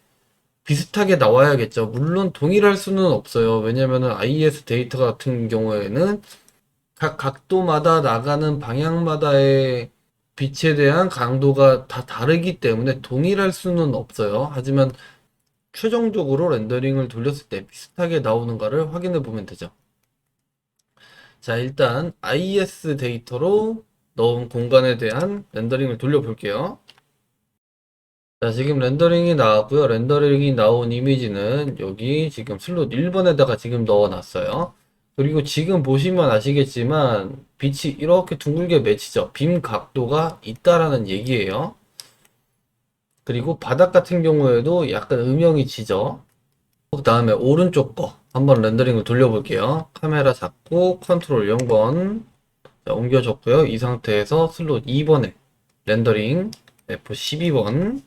비슷하게 나와야겠죠. 물론 동일할 수는 없어요. 왜냐면은 IES 데이터 같은 경우에는 각 각도마다 나가는 방향마다의 빛에 대한 강도가 다 다르기 때문에 동일할 수는 없어요. 하지만 최종적으로 렌더링을 돌렸을 때 비슷하게 나오는가를 확인해 보면 되죠. 자, 일단 IES 데이터로 넣은 공간에 대한 렌더링을 돌려볼게요. 자, 지금 렌더링이 나왔고요. 렌더링이 나온 이미지는 여기 지금 슬롯 1번에다가 지금 넣어놨어요. 그리고 지금 보시면 아시겠지만 빛이 이렇게 둥글게 맺히죠. 빔 각도가 있다라는 얘기예요. 그리고 바닥 같은 경우에도 약간 음영이 지죠. 그 다음에 오른쪽 거 한번 렌더링을 돌려볼게요. 카메라 잡고 컨트롤 0번 옮겨줬고요. 이 상태에서 슬롯 2번에 렌더링 F12번.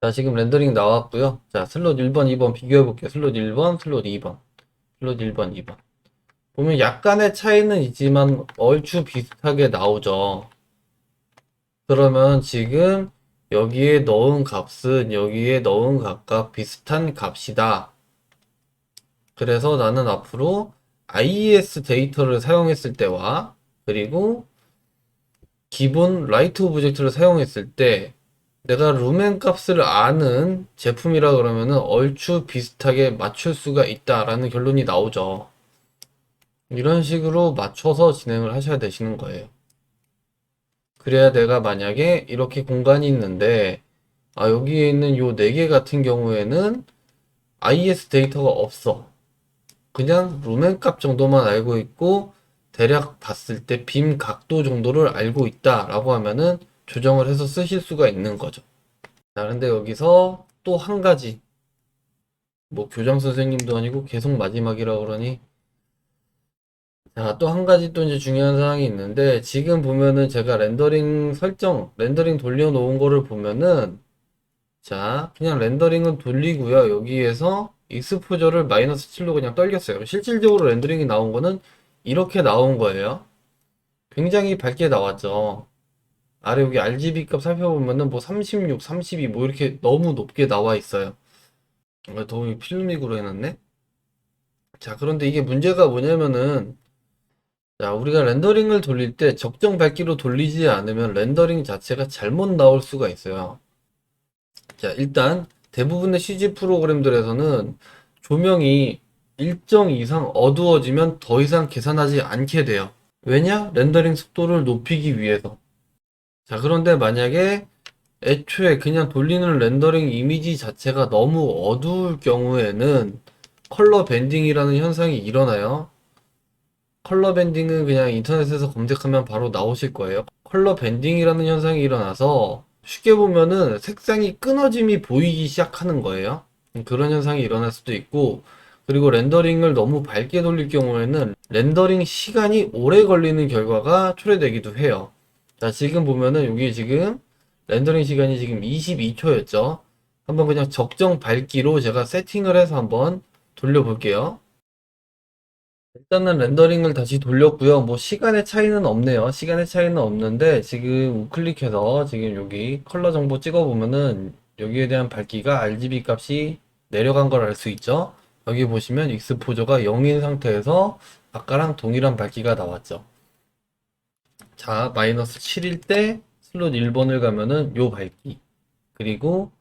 자, 지금 렌더링 나왔고요. 자, 슬롯 1번, 2번 비교해 볼게요. 슬롯 1번, 슬롯 2번. 슬롯 1번, 2번. 보면 약간의 차이는 있지만 얼추 비슷하게 나오죠. 그러면 지금 여기에 넣은 값은 여기에 넣은 값과 비슷한 값이다. 그래서 나는 앞으로 IES 데이터를 사용했을 때와 그리고 기본 라이트 오브젝트를 사용했을 때 내가 루멘 값을 아는 제품이라 그러면은 얼추 비슷하게 맞출 수가 있다라는 결론이 나오죠. 이런 식으로 맞춰서 진행을 하셔야 되시는 거예요. 그래야 내가 만약에 이렇게 공간이 있는데 여기에 있는 요 4개 같은 경우에는 IES 데이터가 없어. 그냥 루멘 값 정도만 알고 있고 대략 봤을 때 빔 각도 정도를 알고 있다라고 하면은 조정을 해서 쓰실 수가 있는 거죠. 자, 근데 여기서 또 한 가지 뭐 교장 선생님도 아니고 계속 마지막이라 그러니 자, 또 한 가지 또 이제 중요한 사항이 있는데 지금 보면은 제가 렌더링 설정, 렌더링 돌려놓은 거를 보면은 자, 그냥 렌더링은 돌리고요. 여기에서 익스포저를 마이너스 7로 그냥 떨겼어요. 실질적으로 렌더링이 나온 거는 이렇게 나온 거예요. 굉장히 밝게 나왔죠. 아래 여기 RGB 값 살펴보면은 뭐 36, 32 뭐 이렇게 너무 높게 나와 있어요. 도움이 필름익으로 해놨네. 자, 그런데 이게 문제가 뭐냐면은 자, 우리가 렌더링을 돌릴 때 적정 밝기로 돌리지 않으면 렌더링 자체가 잘못 나올 수가 있어요. 자, 일단 대부분의 CG 프로그램들에서는 조명이 일정 이상 어두워지면 더 이상 계산하지 않게 돼요. 왜냐? 렌더링 속도를 높이기 위해서. 자, 그런데 만약에 애초에 그냥 돌리는 렌더링 이미지 자체가 너무 어두울 경우에는 컬러 밴딩이라는 현상이 일어나요. 컬러 밴딩은 그냥 인터넷에서 검색하면 바로 나오실 거예요. 컬러 밴딩이라는 현상이 일어나서 쉽게 보면은 색상이 끊어짐이 보이기 시작하는 거예요. 그런 현상이 일어날 수도 있고, 그리고 렌더링을 너무 밝게 돌릴 경우에는 렌더링 시간이 오래 걸리는 결과가 초래되기도 해요. 자, 지금 보면은 여기 지금 렌더링 시간이 지금 22초였죠. 한번 그냥 적정 밝기로 제가 세팅을 해서 한번 돌려볼게요. 일단은 렌더링을 다시 돌렸고요. 뭐 시간의 차이는 없네요. 시간의 차이는 없는데 지금 우클릭해서 지금 여기 컬러 정보 찍어보면은 여기에 대한 밝기가 RGB 값이 내려간 걸 알 수 있죠. 여기 보시면 익스포저가 0인 상태에서 아까랑 동일한 밝기가 나왔죠. 자, 마이너스 7일 때 슬롯 1번을 가면은 요 밝기, 그리고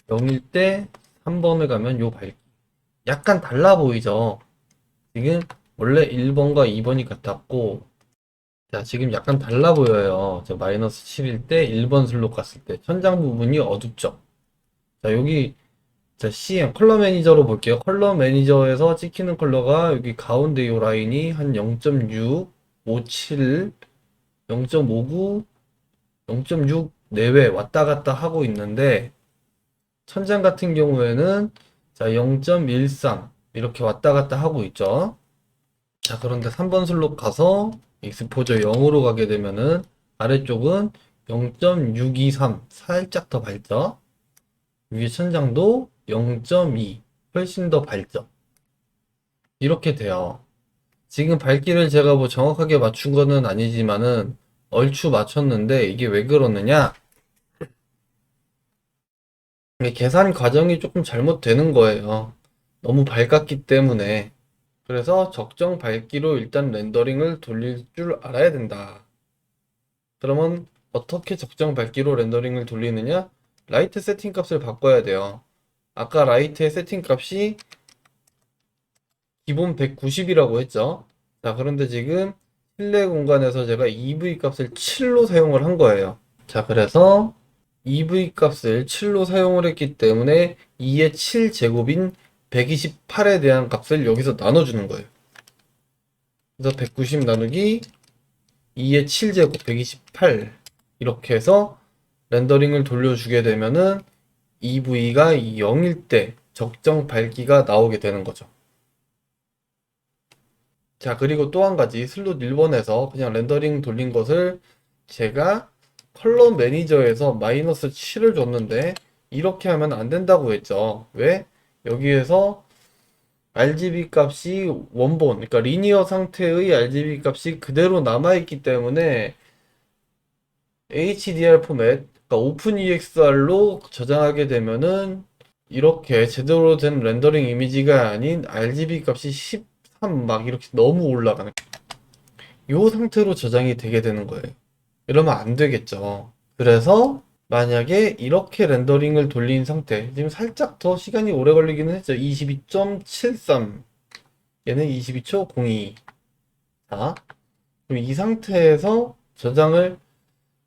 0일 때 3번을 가면 요 밝기. 약간 달라 보이죠? 지금 원래 1번과 2번이 같았고, 자, 지금 약간 달라 보여요. 저 마이너스 7일 때 1번 슬롯 갔을 때 천장 부분이 어둡죠. 자, 여기 자, CM 컬러 매니저로 볼게요. 컬러 매니저에서 찍히는 컬러가 여기 가운데 요 라인이 한 0.6, 57, 0.59, 0.6 내외 왔다 갔다 하고 있는데, 천장 같은 경우에는 자, 0.13 이렇게 왔다 갔다 하고 있죠. 자, 그런데 3번 슬롯 가서 익스포저 0으로 가게 되면은 아래쪽은 0.623 살짝 더 밝죠. 위에 천장도 0.2 훨씬 더 밝죠. 이렇게 돼요. 지금 밝기를 제가 뭐 정확하게 맞춘 거는 아니지만은 얼추 맞췄는데 이게 왜 그러느냐? 이게 계산 과정이 조금 잘못되는 거예요. 너무 밝았기 때문에. 그래서 적정 밝기로 일단 렌더링을 돌릴 줄 알아야 된다. 그러면 어떻게 적정 밝기로 렌더링을 돌리느냐? 라이트 세팅 값을 바꿔야 돼요. 아까 라이트의 세팅 값이 기본 190이라고 했죠. 자, 그런데 지금 실내 공간에서 제가 EV 값을 7로 사용을 한 거예요. 자, 그래서 EV 값을 7로 사용을 했기 때문에 2의 7제곱인 128에 대한 값을 여기서 나눠주는 거예요. 그래서 190 나누기 2의 7제곱 128 이렇게 해서 렌더링을 돌려주게 되면은 EV가 0일 때 적정 밝기가 나오게 되는 거죠. 자, 그리고 또 한 가지 슬롯 1번에서 그냥 렌더링 돌린 것을 제가 컬러 매니저에서 마이너스 7을 줬는데 이렇게 하면 안 된다고 했죠. 왜? 여기에서 RGB 값이 원본, 그러니까 리니어 상태의 RGB 값이 그대로 남아있기 때문에 HDR 포맷, 그러니까 오픈EXR로 저장하게 되면은 이렇게 제대로 된 렌더링 이미지가 아닌 RGB 값이 13 막 이렇게 너무 올라가는 이 상태로 저장이 되게 되는 거예요. 이러면 안 되겠죠. 그래서 만약에 이렇게 렌더링을 돌린 상태, 지금 살짝 더 시간이 오래 걸리기는 했죠. 22.73, 얘는 22초 02. 자, 그럼 이 상태에서 저장을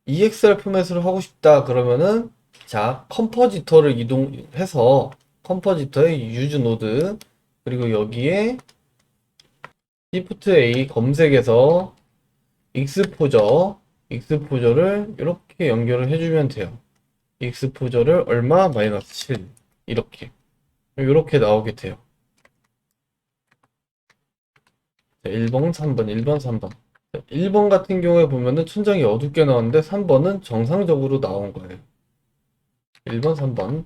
EXR 포맷으로 하고 싶다 그러면은 자, 컴포지터를 이동해서 컴포지터의 유즈 노드, 그리고 여기에 Shift A 검색해서 익스포저를 이렇게 연결을 해주면 돼요. 익스포저를 얼마? 마이너스 7 이렇게 나오게 돼요. 1번, 3번, 1번, 3번. 1번 같은 경우에 보면은 천장이 어둡게 나왔는데 3번은 정상적으로 나온 거예요. 1번, 3번.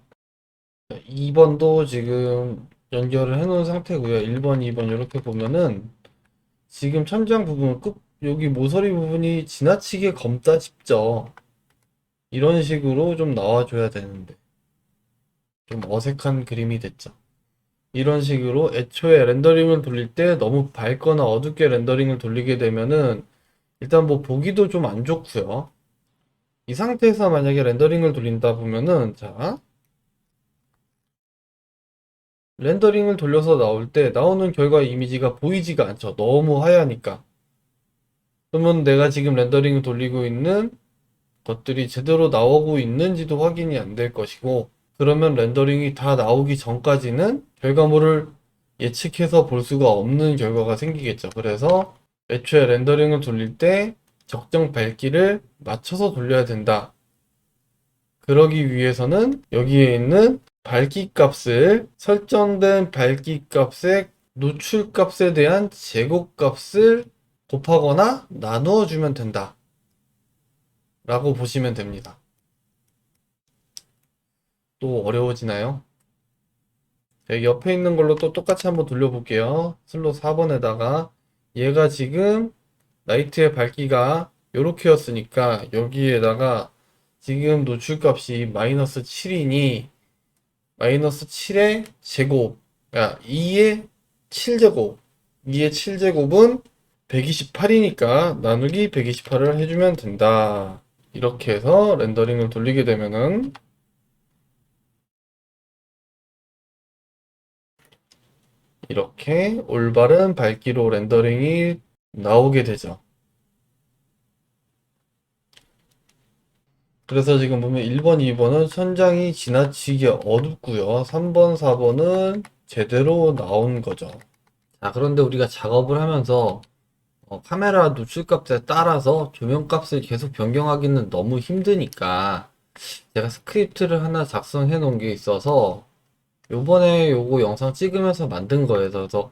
2번도 지금 연결을 해 놓은 상태고요. 1번, 2번 이렇게 보면은 지금 천장 부분 끝 여기 모서리 부분이 지나치게 검다 싶죠. 이런 식으로 좀 나와줘야 되는데 좀 어색한 그림이 됐죠. 이런 식으로 애초에 렌더링을 돌릴 때 너무 밝거나 어둡게 렌더링을 돌리게 되면은 일단 뭐 보기도 좀 안 좋고요. 이 상태에서 만약에 렌더링을 돌린다 보면은 자 렌더링을 돌려서 나올 때 나오는 결과 이미지가 보이지가 않죠. 너무 하얘니까. 그러면 내가 지금 렌더링을 돌리고 있는 것들이 제대로 나오고 있는지도 확인이 안 될 것이고, 그러면 렌더링이 다 나오기 전까지는 결과물을 예측해서 볼 수가 없는 결과가 생기겠죠. 그래서 애초에 렌더링을 돌릴 때 적정 밝기를 맞춰서 돌려야 된다. 그러기 위해서는 여기에 있는 밝기 값을 설정된 밝기 값의 노출 값에 대한 제곱 값을 곱하거나 나누어 주면 된다 라고 보시면 됩니다. 또 어려워지나요? 여기 옆에 있는 걸로 또 똑같이 한번 돌려볼게요. 슬롯 4번에다가 얘가 지금 라이트의 밝기가 요렇게였으니까 여기에다가 지금 노출값이 마이너스 7이니 마이너스 7의 제곱, 야 2의 7제곱, 2의 7제곱은 128이니까 나누기 128을 해주면 된다. 이렇게 해서 렌더링을 돌리게 되면은 이렇게 올바른 밝기로 렌더링이 나오게 되죠. 그래서 지금 보면 1번, 2번은 천장이 지나치게 어둡고요. 3번, 4번은 제대로 나온 거죠. 자, 그런데 우리가 작업을 하면서 카메라 노출값에 따라서 조명값을 계속 변경하기는 너무 힘드니까 제가 스크립트를 하나 작성해 놓은 게 있어서 요번에 요거 영상 찍으면서 만든 거예요. 그래서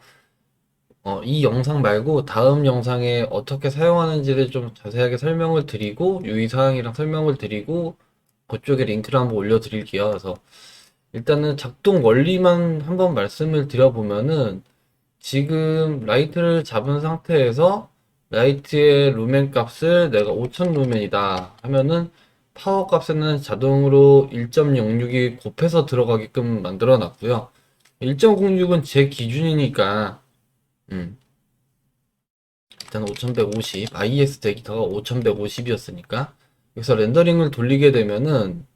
이 영상 말고 다음 영상에 어떻게 사용하는지를 좀 자세하게 설명을 드리고 유의사항이랑 설명을 드리고 그쪽에 링크를 한번 올려드릴게요. 그래서 일단은 작동 원리만 한번 말씀을 드려보면은 지금 라이트를 잡은 상태에서 라이트의 루멘 값을 내가 5000 루멘이다 하면은 파워 값에는 자동으로 1.06이 곱해서 들어가게끔 만들어 놨고요. 1.06은 제 기준이니까 일단 5150 IS 데이터가 5150이었으니까 여기서 렌더링을 돌리게 되면은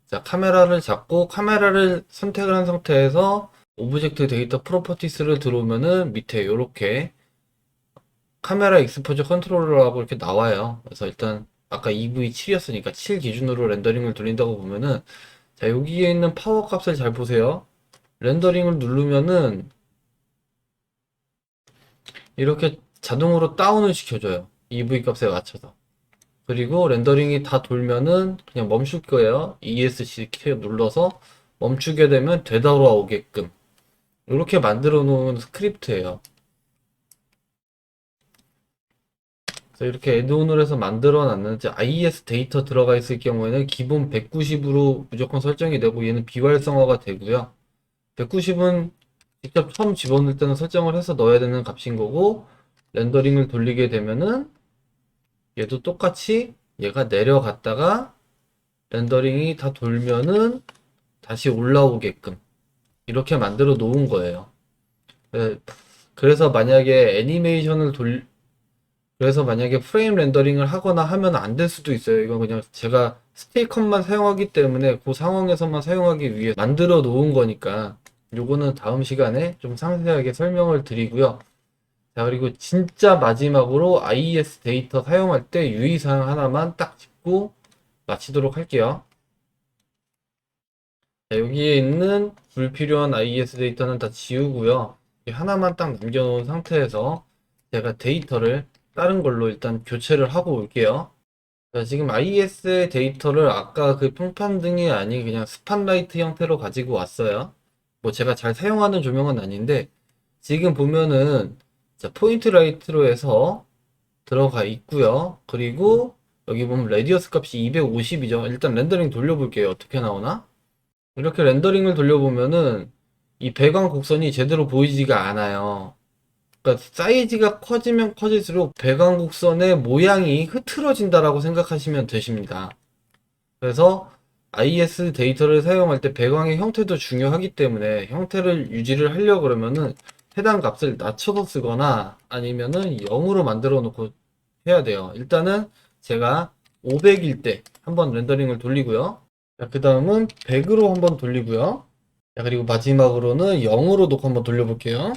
자, 카메라를 잡고 카메라를 선택을 한 상태에서 오브젝트 데이터 프로퍼티스를 들어오면은 밑에 이렇게 카메라 익스포저 컨트롤러라고 이렇게 나와요. 그래서 일단 아까 EV7이었으니까 7 기준으로 렌더링을 돌린다고 보면은 자, 여기에 있는 파워 값을 잘 보세요. 렌더링을 누르면은 이렇게 자동으로 다운을 시켜줘요. EV 값에 맞춰서. 그리고 렌더링이 다 돌면은 그냥 멈출 거예요. ESC 키 눌러서 멈추게 되면 되돌아오게끔 이렇게 만들어 놓은 스크립트예요. 그래서 이렇게 애드온을 해서 만들어 놨는지 IS 데이터 들어가 있을 경우에는 기본 190으로 무조건 설정이 되고 얘는 비활성화가 되고요. 190은 직접 처음 집어넣을 때는 설정을 해서 넣어야 되는 값인 거고 렌더링을 돌리게 되면은 얘도 똑같이 얘가 내려갔다가 렌더링이 다 돌면은 다시 올라오게끔 이렇게 만들어 놓은 거예요. 네, 그래서 만약에 애니메이션을 그래서 만약에 프레임 렌더링을 하거나 하면 안 될 수도 있어요. 이건 그냥 제가 스테이컷만 사용하기 때문에 그 상황에서만 사용하기 위해 만들어 놓은 거니까 요거는 다음 시간에 좀 상세하게 설명을 드리고요. 자, 그리고 진짜 마지막으로 IES 데이터 사용할 때 유의사항 하나만 딱 짚고 마치도록 할게요. 자, 여기에 있는 불필요한 IES 데이터는 다 지우고요. 하나만 딱 남겨놓은 상태에서 제가 데이터를 다른 걸로 일단 교체를 하고 올게요. 자, 지금 IES 데이터를 아까 그 평판등이 아닌 그냥 스팟라이트 형태로 가지고 왔어요. 뭐 제가 잘 사용하는 조명은 아닌데 지금 보면은 자, 포인트 라이트로 해서 들어가 있고요. 그리고 여기 보면 레디어스 값이 250이죠. 일단 렌더링 돌려볼게요. 어떻게 나오나? 이렇게 렌더링을 돌려보면은 이 배경 곡선이 제대로 보이지가 않아요. 그러니까 사이즈가 커지면 커질수록 배경 곡선의 모양이 흐트러진다라고 생각하시면 되십니다. 그래서 IS 데이터를 사용할 때 배경의 형태도 중요하기 때문에 형태를 유지를 하려고 그러면은 해당 값을 낮춰서 쓰거나 아니면은 0으로 만들어 놓고 해야 돼요. 일단은 제가 500일 때 한번 렌더링을 돌리고요. 그 다음은 100으로 한번 돌리고요. 자, 그리고 마지막으로는 0으로 녹화 한번 돌려볼게요.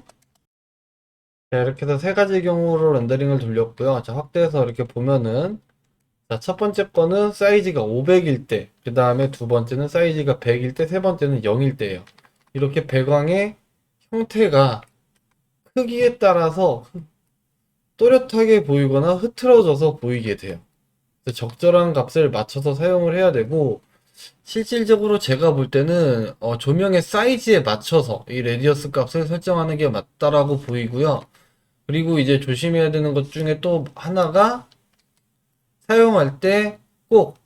자, 이렇게 해서 세 가지 경우로 렌더링을 돌렸고요. 자, 확대해서 이렇게 보면은, 자, 첫 번째 거는 사이즈가 500일 때, 그 다음에 두 번째는 사이즈가 100일 때, 세 번째는 0일 때예요. 이렇게 배광의 형태가 크기에 따라서 또렷하게 보이거나 흐트러져서 보이게 돼요. 그래서 적절한 값을 맞춰서 사용을 해야 되고, 실질적으로 제가 볼 때는 조명의 사이즈에 맞춰서 이 레디어스 값을 설정하는 게 맞다라고 보이고요. 그리고 이제 조심해야 되는 것 중에 또 하나가 사용할 때 꼭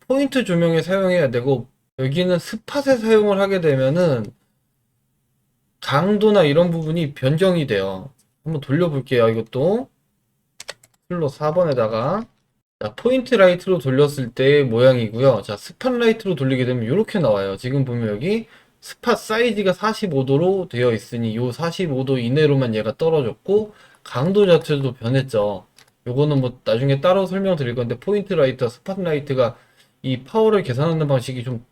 포인트 조명에 사용해야 되고, 여기는 스팟에 사용을 하게 되면은 강도나 이런 부분이 변경이 돼요. 한번 돌려볼게요. 이것도 슬롯 4번에다가 자, 포인트 라이트로 돌렸을 때의 모양이고요. 자, 스팟 라이트로 돌리게 되면 이렇게 나와요. 지금 보면 여기 스팟 사이즈가 45도로 되어 있으니 요 45도 이내로만 얘가 떨어졌고 강도 자체도 변했죠. 요거는 뭐 나중에 따로 설명드릴 건데 포인트 라이트와 스팟 라이트가 이 파워를 계산하는 방식이 좀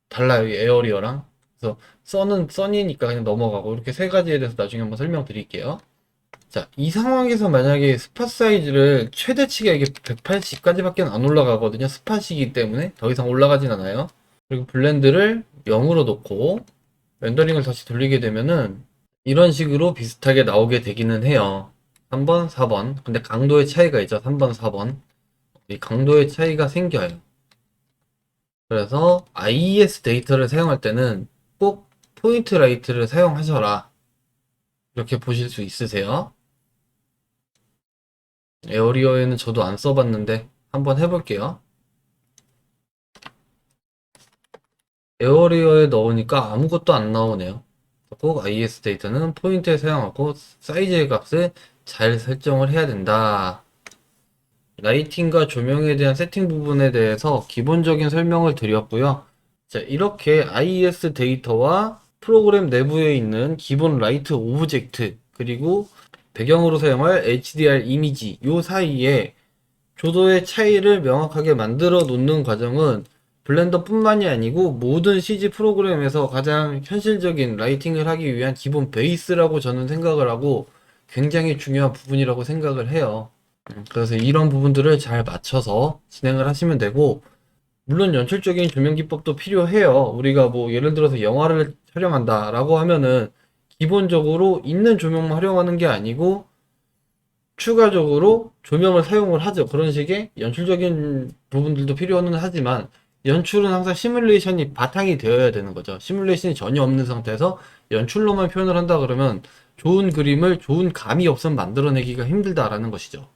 달라요. 이 에어리어랑. 그래서 선이니까 그냥 넘어가고 이렇게 세 가지에 대해서 나중에 한번 설명드릴게요. 자, 이 상황에서 만약에 스팟 사이즈를 최대치가 이게 180까지밖에 안 올라가거든요. 스팟이기 때문에 더 이상 올라가진 않아요. 그리고 블렌드를 0으로 놓고 렌더링을 다시 돌리게 되면은 이런 식으로 비슷하게 나오게 되기는 해요. 3번, 4번. 근데 강도의 차이가 있죠. 3번, 4번. 이 강도의 차이가 생겨요. 그래서 IES 데이터를 사용할 때는 꼭 포인트 라이트를 사용하셔라. 이렇게 보실 수 있으세요. 에어리어에는 저도 안 써봤는데 한번 해볼게요. 에어리어에 넣으니까 아무것도 안 나오네요. 꼭 IS 데이터는 포인트에 사용하고 사이즈의 값을 잘 설정을 해야 된다. 라이팅과 조명에 대한 세팅 부분에 대해서 기본적인 설명을 드렸고요. 자, 이렇게 IES 데이터와 프로그램 내부에 있는 기본 라이트 오브젝트 그리고 배경으로 사용할 HDR 이미지 요 사이에 조도의 차이를 명확하게 만들어 놓는 과정은 블렌더 뿐만이 아니고 모든 CG 프로그램에서 가장 현실적인 라이팅을 하기 위한 기본 베이스라고 저는 생각을 하고 굉장히 중요한 부분이라고 생각을 해요. 그래서 이런 부분들을 잘 맞춰서 진행을 하시면 되고, 물론 연출적인 조명 기법도 필요해요. 우리가 뭐 예를 들어서 영화를 촬영한다 라고 하면은 기본적으로 있는 조명만 활용하는 게 아니고 추가적으로 조명을 사용을 하죠. 그런 식의 연출적인 부분들도 필요는 하지만 연출은 항상 시뮬레이션이 바탕이 되어야 되는 거죠. 시뮬레이션이 전혀 없는 상태에서 연출로만 표현을 한다 그러면 좋은 그림을 좋은 감이 없으면 만들어내기가 힘들다라는 것이죠.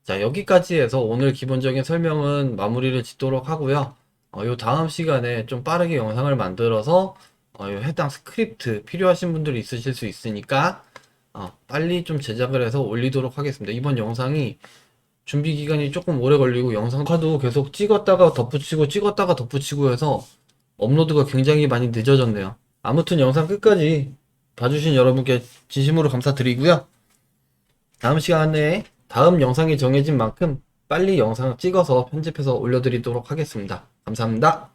자, 여기까지 해서 오늘 기본적인 설명은 마무리를 짓도록 하고요. 요 다음 시간에 좀 빠르게 영상을 만들어서 요 해당 스크립트 필요하신 분들이 있으실 수 있으니까 빨리 좀 제작을 해서 올리도록 하겠습니다. 이번 영상이 준비 기간이 조금 오래 걸리고 영상화도 계속 찍었다가 덧붙이고 찍었다가 덧붙이고 해서 업로드가 굉장히 많이 늦어졌네요. 아무튼 영상 끝까지 봐주신 여러분께 진심으로 감사드리고요. 다음 시간에 다음 영상이 정해진 만큼 빨리 영상 찍어서 편집해서 올려드리도록 하겠습니다. 감사합니다.